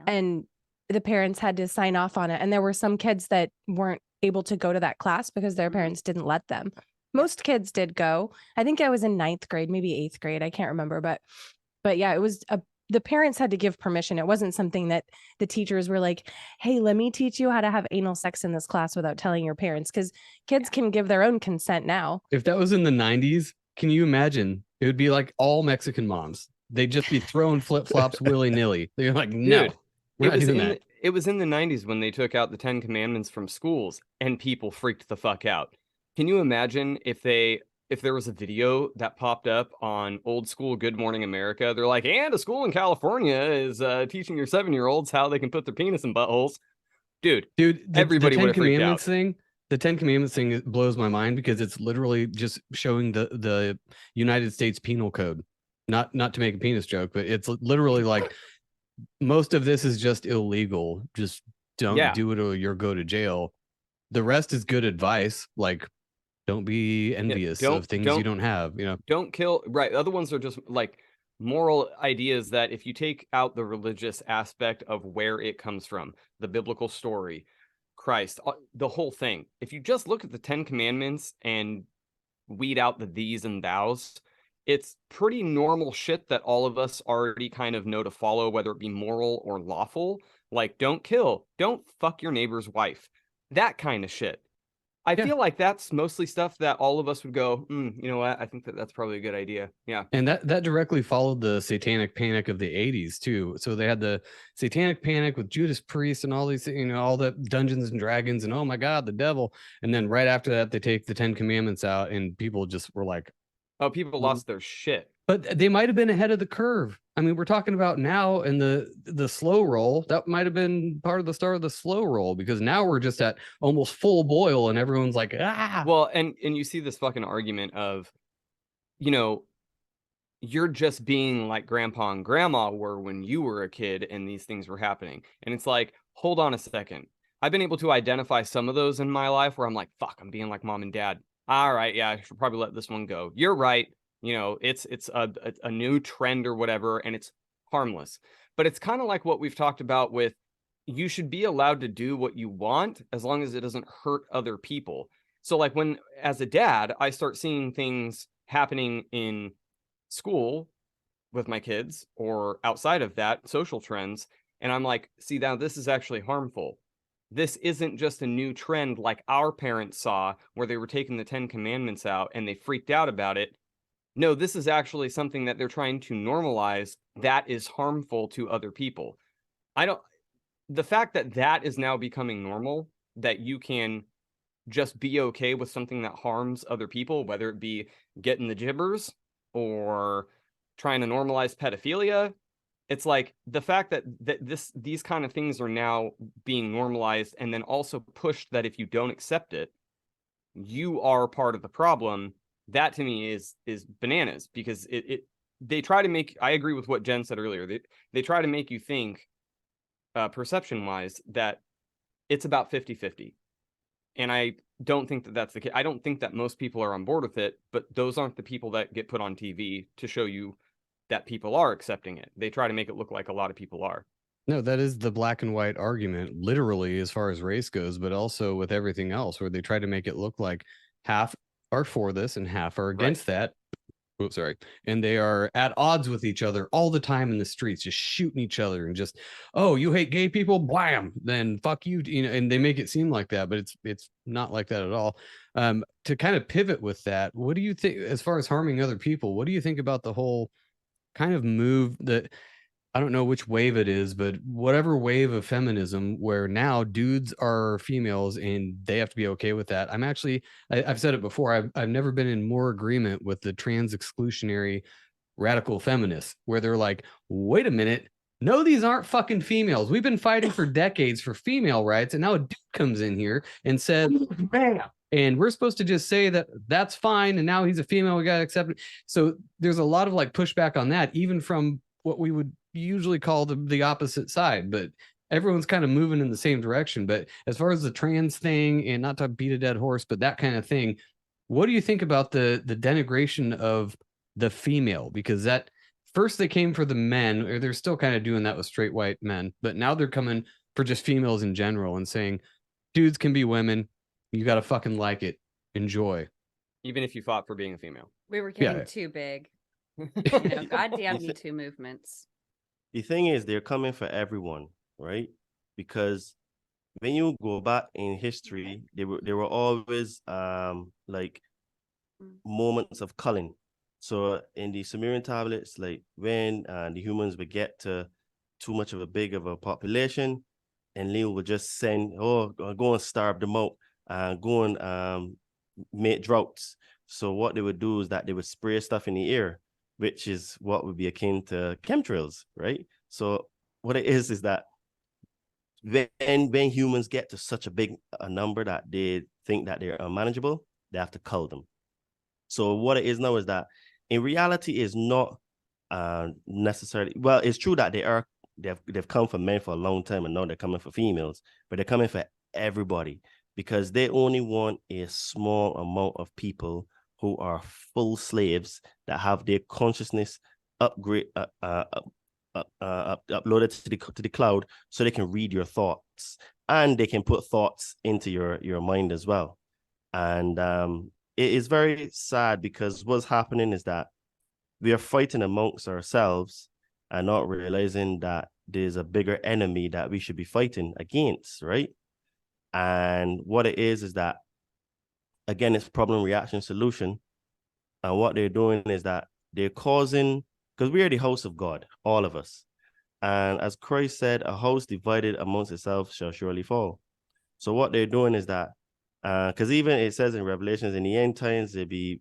and the parents had to sign off on it. And there were some kids that weren't able to go to that class because their parents didn't let them. Most kids did go. I think I was in 9th grade, maybe 8th grade. I can't remember, but yeah, it was the parents had to give permission. It wasn't something that the teachers were like, hey, let me teach you how to have anal sex in this class without telling your parents, because kids can give their own consent now. If that was in the 90s, can you imagine? It would be like all Mexican moms. They'd just be throwing flip-flops willy-nilly. They're like, no, we're not doing that. It was in the 90s when they took out the 10 Commandments from schools and people freaked the fuck out. Can you imagine if there was a video that popped up on old school Good Morning America? They're like, and a school in California is teaching your 7-year-olds how they can put their penis in buttholes. Dude, everybody would have freaked out. The 10 Commandments thing blows my mind because it's literally just showing the United States Penal Code. Not to make a penis joke, but it's literally like most of this is just illegal. Just don't do it or you'll go to jail. The rest is good advice, like don't be envious of things you don't have. Don't kill. Right. Other ones are just like moral ideas that if you take out the religious aspect of where it comes from, the biblical story, Christ, the whole thing. If you just look at the 10 Commandments and weed out the these and thous, it's pretty normal shit that all of us already kind of know to follow, whether it be moral or lawful. Like, don't kill, don't fuck your neighbor's wife, that kind of shit. I feel like that's mostly stuff that all of us would go, you know what? I think that's probably a good idea. Yeah. And that directly followed the satanic panic of the 80s too. So they had the satanic panic with Judas Priest and all these, all the Dungeons and Dragons and oh my God, the devil. And then right after that, they take the 10 Commandments out and people just were like, oh, people lost their shit. But they might have been ahead of the curve. I mean, we're talking about now and the slow roll. That might have been part of the start of the slow roll because now we're just at almost full boil and everyone's like, ah. Well, and you see this fucking argument of, you're just being like grandpa and grandma were when you were a kid and these things were happening. And it's like, hold on a second. I've been able to identify some of those in my life where I'm like, fuck, I'm being like mom and dad. All right, yeah, I should probably let this one go. You're right. It's a new trend or whatever, and it's harmless. But it's kind of like what we've talked about with you should be allowed to do what you want as long as it doesn't hurt other people. So like when, as a dad, I start seeing things happening in school with my kids or outside of that, social trends, and I'm like, see, now this is actually harmful. This isn't just a new trend like our parents saw where they were taking the 10 Commandments out and they freaked out about it. No, this is actually something that they're trying to normalize that is harmful to other people. The fact that is now becoming normal, that you can just be okay with something that harms other people, whether it be getting the jibbers or trying to normalize pedophilia, it's like the fact that these kind of things are now being normalized, and then also pushed that if you don't accept it, you are part of the problem. That to me is bananas, because they try to make, I agree with what Jen said earlier. They try to make you think, perception wise, that it's about 50-50. And I don't think that that's the case. I don't think that most people are on board with it, but those aren't the people that get put on TV to show you that people are accepting it. They try to make it look like a lot of people are. No, that is the black and white argument, literally, as far as race goes, but also with everything else, where they try to make it look like half are for this and half are against that. Oh, sorry. And they are at odds with each other all the time in the streets, just shooting each other and just, oh, you hate gay people, blam, then fuck you, you know. And they make it seem like that, but it's not like that at all. To kind of pivot with that, what do you think as far as harming other people? What do you think about the whole kind of move that, I don't know which wave it is, but whatever wave of feminism where now dudes are females and they have to be okay with that? I've said it before, I've never been in more agreement with the trans exclusionary radical feminists, where they're like, wait a minute, no, these aren't fucking females. We've been fighting for decades for female rights, and now a dude comes in here and says, bam, and we're supposed to just say that that's fine, and now he's a female, we gotta accept it. So there's a lot of like pushback on that, even from what we would usually call the opposite side, but everyone's kind of moving in the same direction. But as far as the trans thing, and not to beat a dead horse, but that kind of thing, what do you think about the denigration of the female? Because that first they came for the men, or they're still kind of doing that with straight white men, but now they're coming for just females in general and saying dudes can be women, you got to fucking like it, enjoy, even if you fought for being a female. We were getting too big. Goddamn Me Too movements. The thing is, they're coming for everyone, right? Because when you go back in history, they were always like moments of culling. So in the Sumerian tablets, like when the humans would get to too much of a big of a population, and Leo would just send, go and starve them out, go and make droughts. So what they would do is that they would spray stuff in the air, which is what would be akin to chemtrails, right? So what it is that when humans get to such a big number that they think that they're unmanageable, they have to cull them. So what it is now is that in reality is not necessarily, well, it's true that they've come for men for a long time, and now they're coming for females, but they're coming for everybody, because they only want a small amount of people who are full slaves that have their consciousness uploaded to the cloud, so they can read your thoughts, and they can put thoughts into your mind as well. And it is very sad, because what's happening is that we are fighting amongst ourselves and not realizing that there's a bigger enemy that we should be fighting against, right? And what it is that, again, it's problem, reaction, solution. And what they're doing is that they're causing, because we are the house of God, all of us. And as Christ said, a house divided amongst itself shall surely fall. So what they're doing is that, because even it says in Revelations, in the end times, there'll be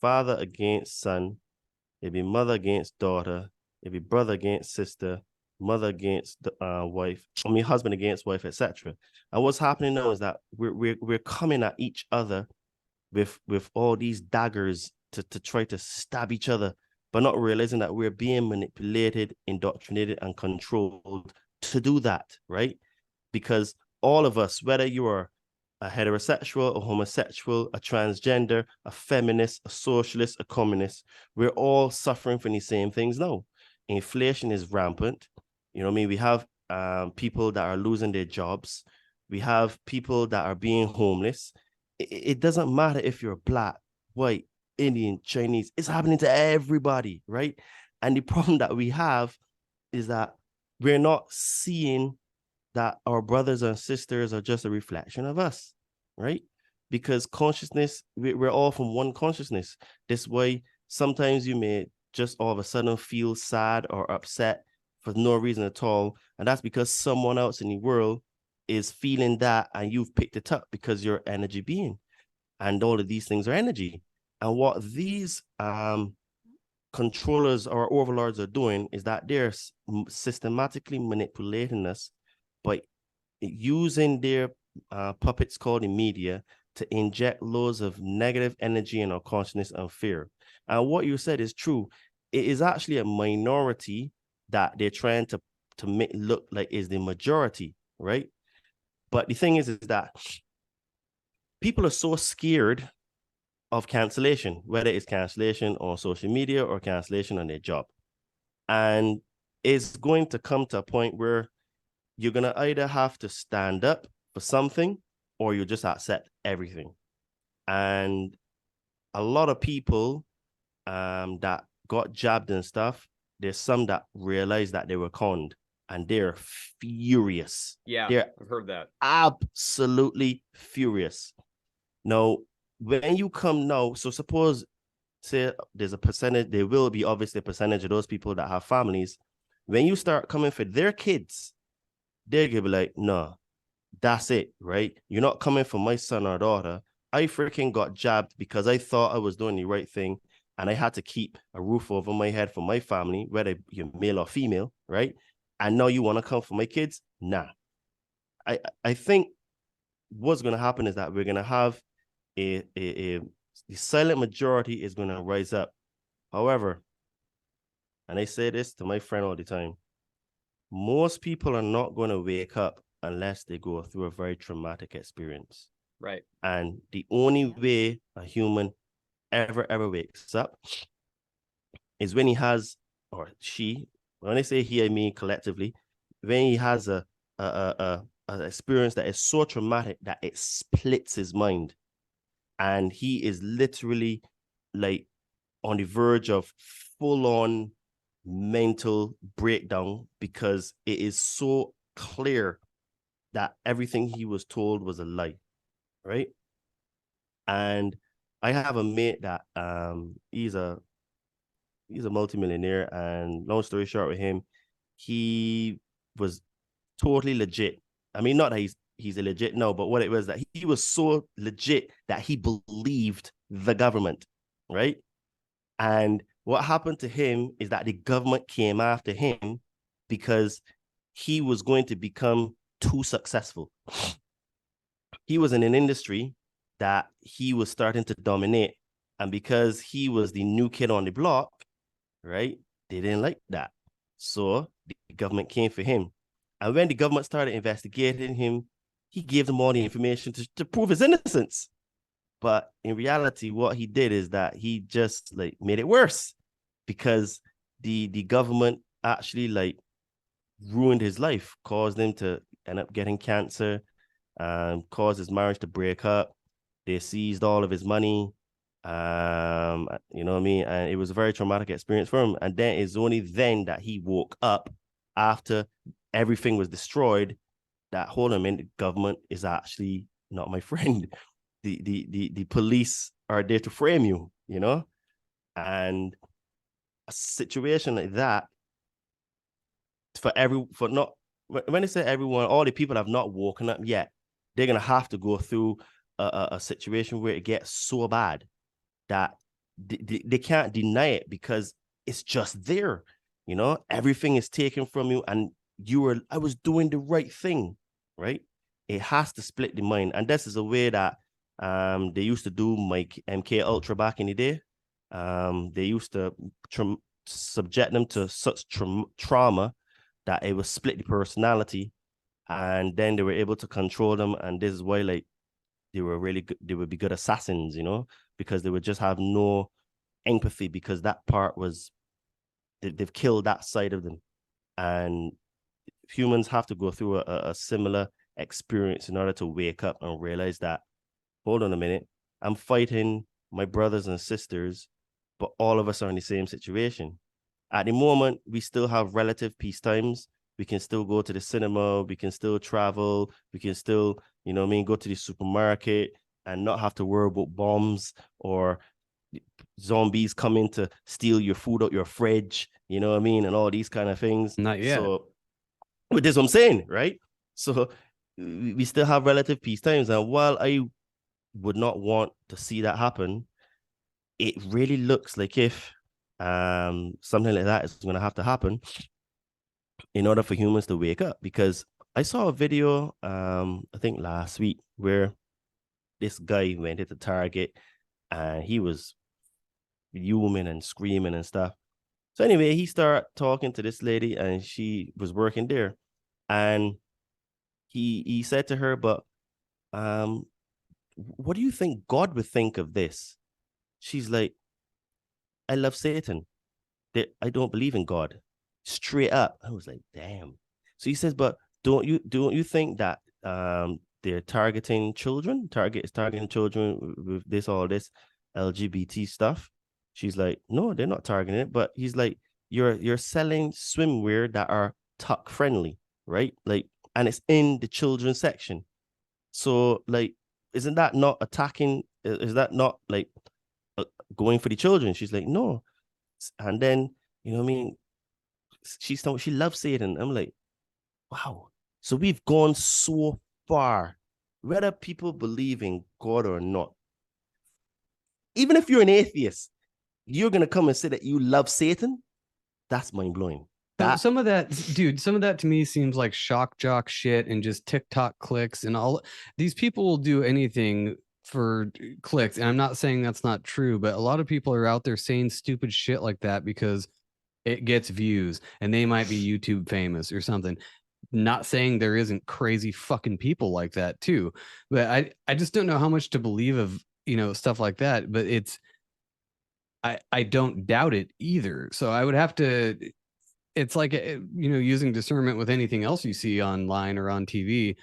father against son, there'll be mother against daughter, there'll be brother against sister, mother against husband against wife, etc. And what's happening now is that we're coming at each other with all these daggers to try to stab each other, but not realizing that we're being manipulated, indoctrinated, and controlled to do that, right? Because all of us, whether you are a heterosexual, a homosexual, a transgender, a feminist, a socialist, a communist, we're all suffering from the same things now. Inflation is rampant. You know what I mean? We have people that are losing their jobs. We have people that are being homeless. It doesn't matter if you're black, white, Indian, Chinese. It's happening to everybody, right? And the problem that we have is that we're not seeing that our brothers and sisters are just a reflection of us, right? Because consciousness, we're all from one consciousness. This way, sometimes you may just all of a sudden feel sad or upset for no reason at all. And that's because someone else in the world is feeling that, and you've picked it up because you're an energy being. And all of these things are energy. And what these controllers or overlords are doing is that they're systematically manipulating us by using their puppets called the media to inject loads of negative energy in our consciousness and fear. And what you said is true. It is actually a minority that they're trying to make look like is the majority, right? But the thing is that people are so scared of cancellation, whether it's cancellation on social media or cancellation on their job. And it's going to come to a point where you're going to either have to stand up for something or you just accept everything. And a lot of people that got jabbed and stuff, there's some that realized that they were conned and they're furious. Yeah, they're I've heard that. Absolutely furious. Now, when you come now, so suppose, say there's a percentage, there will be obviously a percentage of those people that have families. When you start coming for their kids, they're gonna be like, no, that's it, right? You're not coming for my son or daughter. I freaking got jabbed because I thought I was doing the right thing and I had to keep a roof over my head for my family, whether you're male or female, right? And now you want to come for my kids? Nah. I think what's going to happen is that we're going to have the silent majority is going to rise up. However, and I say this to my friend all the time, most people are not going to wake up unless they go through a very traumatic experience. Right. And the only way a human ever wakes up is when he has, or she, when I say he, I mean collectively, when he has a experience that is so traumatic that it splits his mind. And he is literally like on the verge of full-on mental breakdown because it is so clear that everything he was told was a lie, right? And I have a mate that he's a multimillionaire, and long story short with him, he was totally legit. I mean, not that he's a legit, no, but what it was that he was so legit that he believed the government, right? And what happened to him is that the government came after him because he was going to become too successful. He was in an industry that he was starting to dominate. And because he was the new kid on the block, right, they didn't like that. So the government came for him. And when the government started investigating him, he gave them all the information to prove his innocence. But in reality, what he did is that he just like made it worse because the government actually like ruined his life, caused him to end up getting cancer, caused his marriage to break up. They seized all of his money. You know what I mean? And it was a very traumatic experience for him. And then it's only then that he woke up after everything was destroyed that, hold on a minute, the government is actually not my friend. The police are there to frame you, you know? And a situation like that, when they say everyone, all the people have not woken up yet, they're going to have to go through a situation where it gets so bad that they can't deny it because it's just there, you know? Everything is taken from you and I was doing the right thing, right? It has to split the mind. And this is a way that they used to do MK Ultra back in the day. They used to subject them to such trauma that it would split the personality, and then they were able to control them. And this is why, like, they were really good. They would be good assassins, you know, because they would just have no empathy because that part was they've killed that side of them. And humans have to go through a similar experience in order to wake up and realize that, hold on a minute, I'm fighting my brothers and sisters, but all of us are in the same situation. At the moment, we still have relative peace times. We can still go to the cinema. We can still travel. We can still, you know what I mean, go to the supermarket and not have to worry about bombs or zombies coming to steal your food out your fridge, you know what I mean, and all these kind of things. Not yet. So, but that's what I'm saying, right? So we still have relative peace times. And while I would not want to see that happen, it really looks like if something like that is going to have to happen in order for humans to wake up. Because I saw a video, I think last week, where this guy went into Target and he was fuming and screaming and stuff. So anyway, he started talking to this lady and she was working there. And he said to her, but what do you think God would think of this? She's like, I love Satan. I don't believe in God. Straight up. I was like, damn. So he says, but don't you think that they're targeting children? Target is targeting children with all this LGBT stuff. She's like, no, they're not targeting it. But he's like, you're selling swimwear that are tuck friendly, right? Like, and it's in the children's section. So like, isn't that not attacking? Is that not like going for the children? She's like, no. And then, you know what I mean? She loves Satan. I'm like, wow. So we've gone so far, whether people believe in God or not. Even if you're an atheist, you're going to come and say that you love Satan? That's mind-blowing. Some of that to me seems like shock jock shit and just TikTok clicks and all. These people will do anything for clicks. And I'm not saying that's not true, but a lot of people are out there saying stupid shit like that because it gets views and they might be YouTube famous or something. Not saying there isn't crazy fucking people like that too, but I just don't know how much to believe of, stuff like that. But I don't doubt it either. So I would have to, it's like, using discernment with anything else you see online or on TV,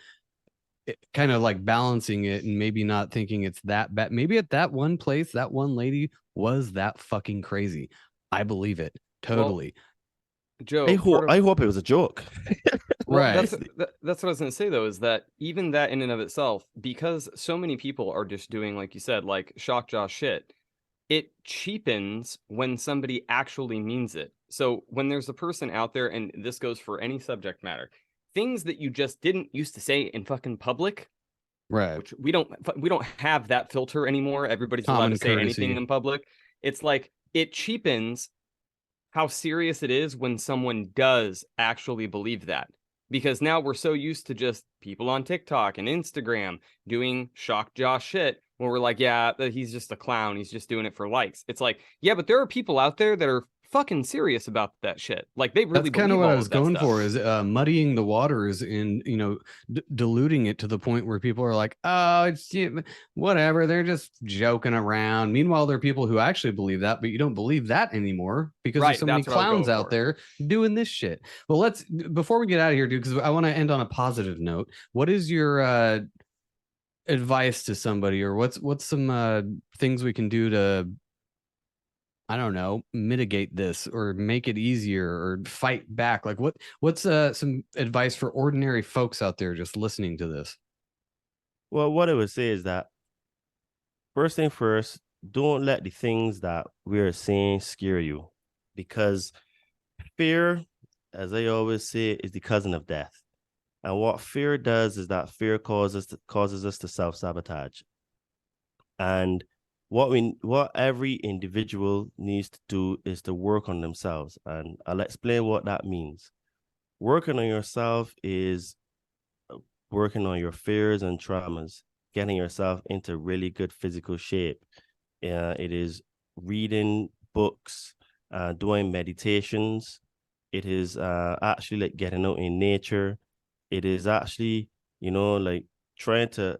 kind of like balancing it and maybe not thinking it's that bad. Maybe at that one place, that one lady was that fucking crazy. I believe it totally. Well, Joe, I hope it was a joke. Well, right. That's what I was going to say, though, is that even that in and of itself, because so many people are just doing, like you said, like shock jaw shit, it cheapens when somebody actually means it. So when there's a person out there, and this goes for any subject matter, things that you just didn't used to say in fucking public, right? Which we don't have that filter anymore. Everybody's allowed to say anything in public. It's like it cheapens how serious it is when someone does actually believe that. Because now we're so used to just people on TikTok and Instagram doing shock jaw shit where we're like, yeah, he's just a clown. He's just doing it for likes. It's like, yeah, but there are people out there that are fucking serious about that shit. Like they really. That's kind of what I was going for, is muddying the waters and diluting it to the point where people are like, oh, it's whatever, they're just joking around. Meanwhile, there are people who actually believe that, but you don't believe that anymore because there's so many clowns out there doing this shit. Well, before we get out of here, dude, because I want to end on a positive note. What is your advice to somebody, or what's some things we can do to, I don't know, mitigate this or make it easier or fight back? Like what's some advice for ordinary folks out there just listening to this? Well, what I would say is that first thing first, don't let the things that we're saying scare you, because fear, as I always say, is the cousin of death. And what fear does is that fear causes us to self-sabotage. And what every individual needs to do is to work on themselves. And I'll explain what that means. Working on yourself is working on your fears and traumas, getting yourself into really good physical shape. It is reading books, doing meditations. It is actually like getting out in nature. It is actually, like trying to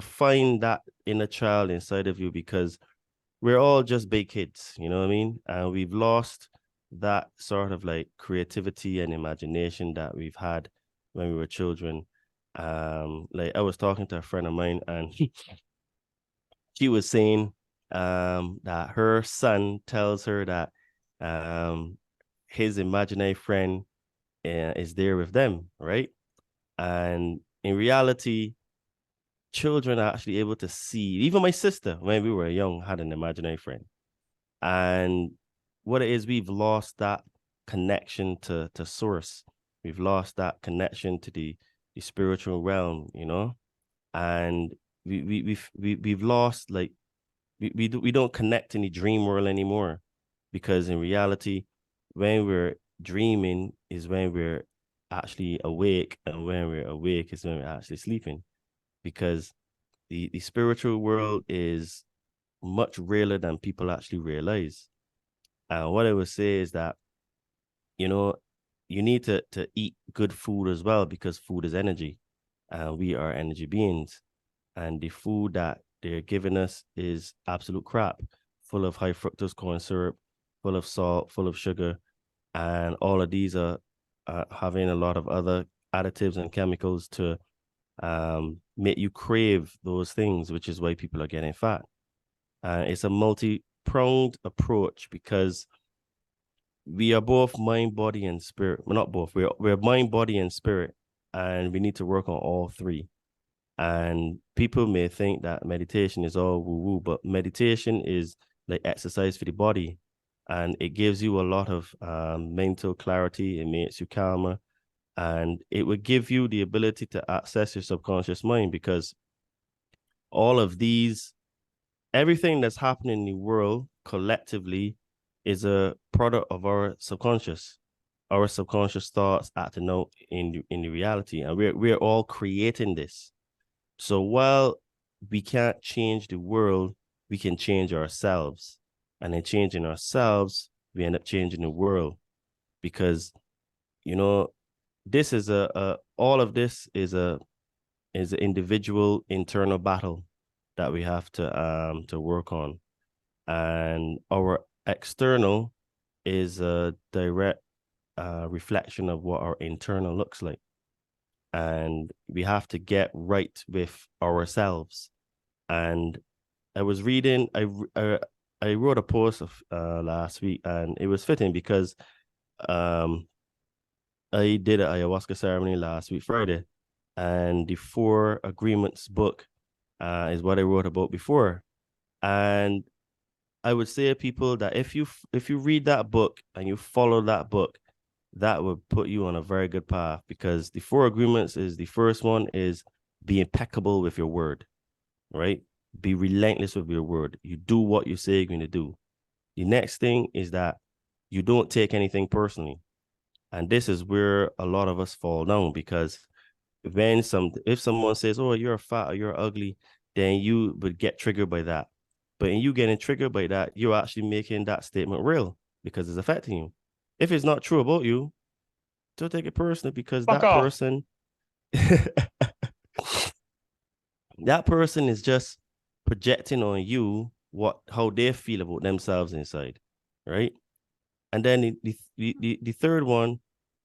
find that inner child inside of you, because we're all just big kids, you know what I mean? And we've lost that sort of like creativity and imagination that we've had when we were children. Like I was talking to a friend of mine, and she was saying that her son tells her that his imaginary friend is there with them, right? And in reality, children are actually able to see. Even my sister, when we were young, had an imaginary friend. And what it is, we've lost that connection to source. We've lost that connection to the spiritual realm, and we've lost, like, we don't connect in the dream world anymore. because in reality, when we're dreaming is when we're actually awake, and when we're awake is when we're actually sleeping, because the spiritual world is much realer than people actually realize. And what I would say is that, you know, you need to eat good food as well, because food is energy, and we are energy beings. And the food that they're giving us is absolute crap, full of high fructose corn syrup, full of salt, full of sugar, and all of these are having a lot of other additives and chemicals to make you crave those things, which is why people are getting fat. It's a multi-pronged approach, because we are both mind, body, and spirit. Well, not both. We're mind, body, and spirit, and we need to work on all three. And people may think that meditation is all woo-woo, but meditation is like exercise for the body, and it gives you a lot of mental clarity. It makes you calmer, and it would give you the ability to access your subconscious mind, because all of these, everything that's happening in the world collectively is a product of our subconscious. Our subconscious thoughts acting out in the reality, and we're all creating this. So while we can't change the world, we can change ourselves. And in changing ourselves, we end up changing the world. Because, you know, this is all of this is an individual internal battle that we have to work on. And our external is a direct reflection of what our internal looks like. And we have to get right with ourselves. And I was reading, I wrote a post of last week, and it was fitting because I did an ayahuasca ceremony last week, Friday, and the 4 Agreements book is what I wrote about before. And I would say to people that if you read that book and you follow that book, that would put you on a very good path, because the 4 agreements is, the first one is be impeccable with your word, right? Be relentless with your word. You do what you say you're going to do. The next thing is that you don't take anything personally. And this is where a lot of us fall down, because if someone says, oh, you're fat or you're ugly, then you would get triggered by that. But in you getting triggered by that, you're actually making that statement real, because it's affecting you. If it's not true about you, don't take it personally, because that person that person is just projecting on you how they feel about themselves inside, right? And then the third one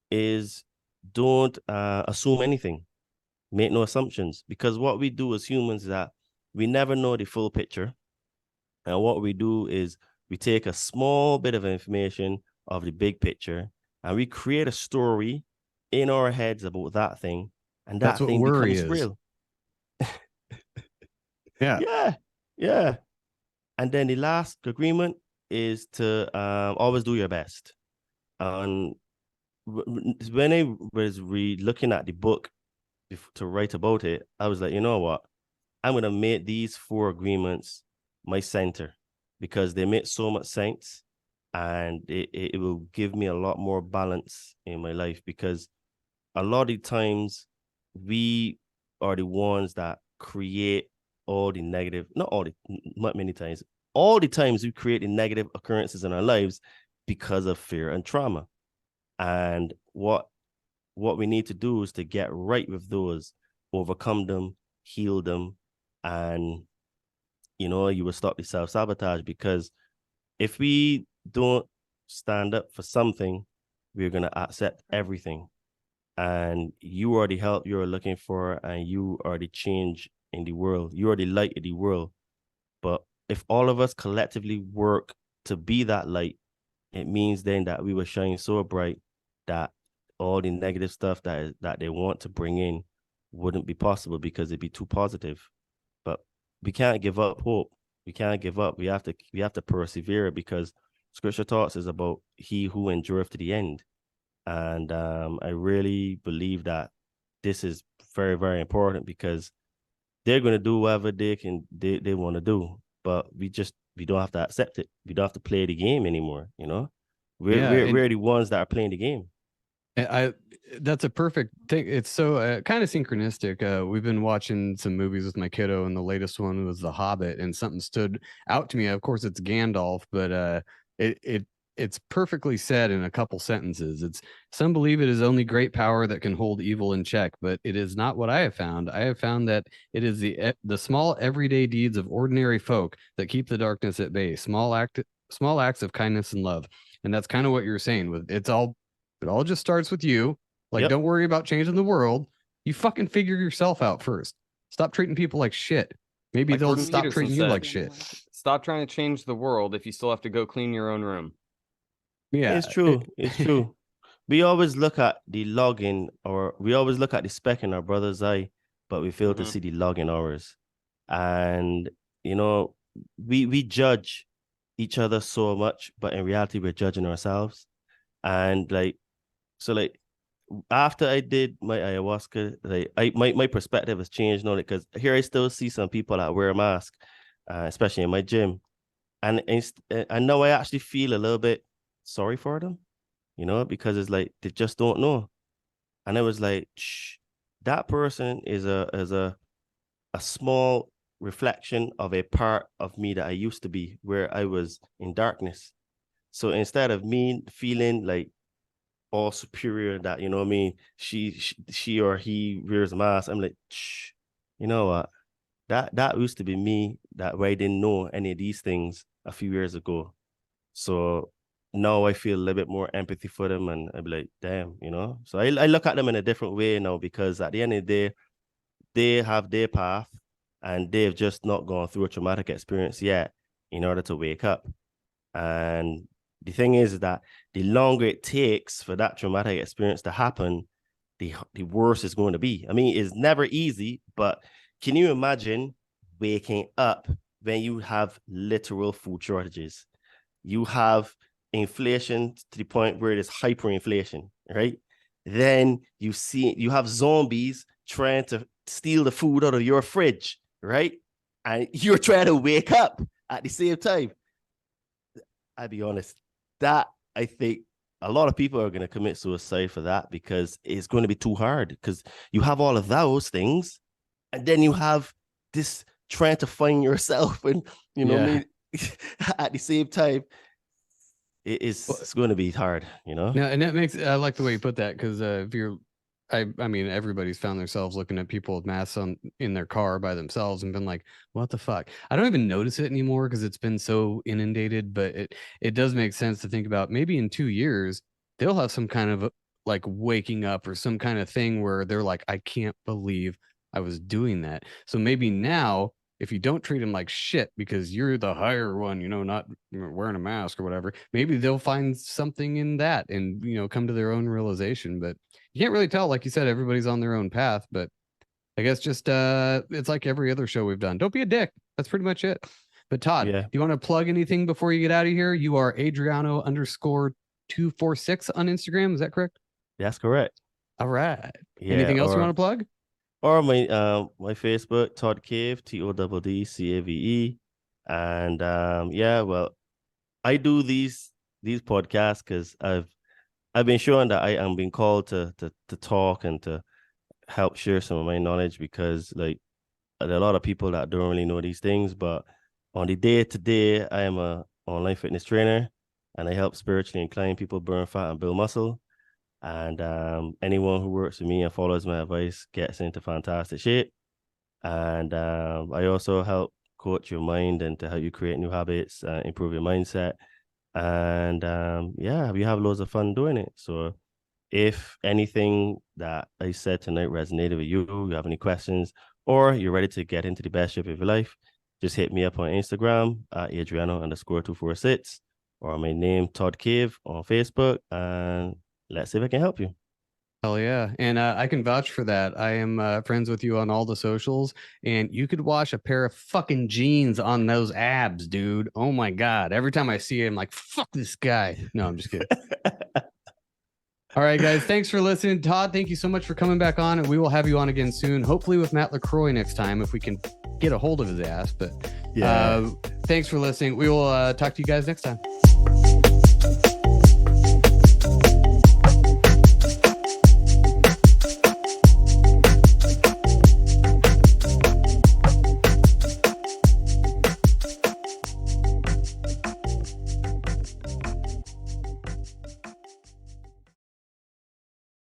is don't assume anything. Make no assumptions, because what we do as humans is that we never know the full picture. And what we do is we take a small bit of information of the big picture, and we create a story in our heads about that thing, and that thing becomes real. Yeah. And then the last agreement is to always do your best. And when I was looking at the book to write about it, I was like, you know what? I'm going to make these 4 agreements my center, because they make so much sense, and it will give me a lot more balance in my life, because a lot of the times we are the ones that create all the negative, not many times, all the times we create the negative occurrences in our lives because of fear and trauma. And what we need to do is to get right with those, overcome them, heal them, and you will stop the self-sabotage. Because if we don't stand up for something, we're going to accept everything. And you are the help you're looking for, and you are the change in the world. You are the light in the world. But if all of us collectively work to be that light, it means then that we will shine so bright that all the negative stuff that they want to bring in wouldn't be possible, because it'd be too positive. But we can't give up hope. We can't give up. We have to persevere, because Scripture talks is about he who endureth to the end. And I really believe that this is very, very important, because they're going to do whatever they want to do. But we just we don't have to accept it. We don't have to play the game anymore. We're the ones that are playing the game. That's a perfect thing. It's so kind of synchronistic. We've been watching some movies with my kiddo, and the latest one was The Hobbit, and something stood out to me. Of course, it's Gandalf, but it's perfectly said in a couple sentences. It's some believe it is only great power that can hold evil in check, but it is not what I have found. I have found that it is the small everyday deeds of ordinary folk that keep the darkness at bay. Small acts of kindness and love, and that's kind of what you're saying. With it all just starts with you. Like, don't worry about changing the world. You fucking figure yourself out first. Stop treating people like shit. Maybe like they'll stop treating you like shit. Stop trying to change the world if you still have to go clean your own room. Yeah, it's true. It's true. We always look at the login, or we always look at the speck in our brother's eye, but we fail to see the log in ours. And we judge each other so much, but in reality, we're judging ourselves. And after I did my ayahuasca, my perspective has changed on it, because here I still see some people that wear a mask, especially in my gym, and now I actually feel a little bit sorry for them, because it's like they just don't know. And I was like, shh, that person is a small reflection of a part of me that I used to be, where I was in darkness. So instead of me feeling like all superior, that she or he wears a mask, I'm like, shh, you know what? That used to be me, that way I didn't know any of these things a few years ago. So now I feel a little bit more empathy for them, and I'd be like, damn, So I look at them in a different way now, because at the end of the day, they have their path, and they've just not gone through a traumatic experience yet in order to wake up. And the thing is that the longer it takes for that traumatic experience to happen, the worse it's going to be. I mean, it's never easy, but can you imagine waking up when you have literal food shortages? You have inflation to the point where it is hyperinflation, right? Then you have zombies trying to steal the food out of your fridge, right? And you're trying to wake up at the same time. I'll be honest, that I think a lot of people are going to commit suicide for that, because it's going to be too hard, because you have all of those things, and then you have this trying to find yourself, and at the same time. It's going to be hard, No, and that makes, I like the way you put that, because if you're, I mean, everybody's found themselves looking at people with masks on in their car by themselves and been like, what the fuck? I don't even notice it anymore because it's been so inundated, but it does make sense to think about maybe in 2 years, they'll have some kind of like waking up or some kind of thing where they're like, I can't believe I was doing that. So maybe now, if you don't treat them like shit because you're the higher one, not wearing a mask or whatever, maybe they'll find something in that and, come to their own realization. But you can't really tell. Like you said, everybody's on their own path. But I guess just it's like every other show we've done. Don't be a dick. That's pretty much it. But Todd, do you want to plug anything before you get out of here? You are Adriano_246 on Instagram. Is that correct? That's correct. All right. Anything else you want to plug? Or my Facebook, Todd Cave, TODDCAVE. And I do these podcasts because I've been shown that I am being called to talk and to help share some of my knowledge, because like there are a lot of people that don't really know these things. But on the day-to-day, I am a online fitness trainer, and I help spiritually inclined people burn fat and build muscle. And anyone who works with me and follows my advice gets into fantastic shape. And I also help coach your mind and to help you create new habits, improve your mindset. And we have loads of fun doing it. So if anything that I said tonight resonated with you have any questions, or you're ready to get into the best shape of your life, just hit me up on Instagram at Adriano_246, or my name, Todd Cave, on Facebook, and let's see if I can help you. Hell yeah. And I can vouch for that. I am friends with you on all the socials, and you could wash a pair of fucking jeans on those abs, dude. Oh my God. Every time I see him, I'm like, fuck this guy. No, I'm just kidding. All right, guys. Thanks for listening. Todd, thank you so much for coming back on, and we will have you on again soon. Hopefully with Matt LaCroix next time, if we can get a hold of his ass. But Thanks for listening. We will talk to you guys next time.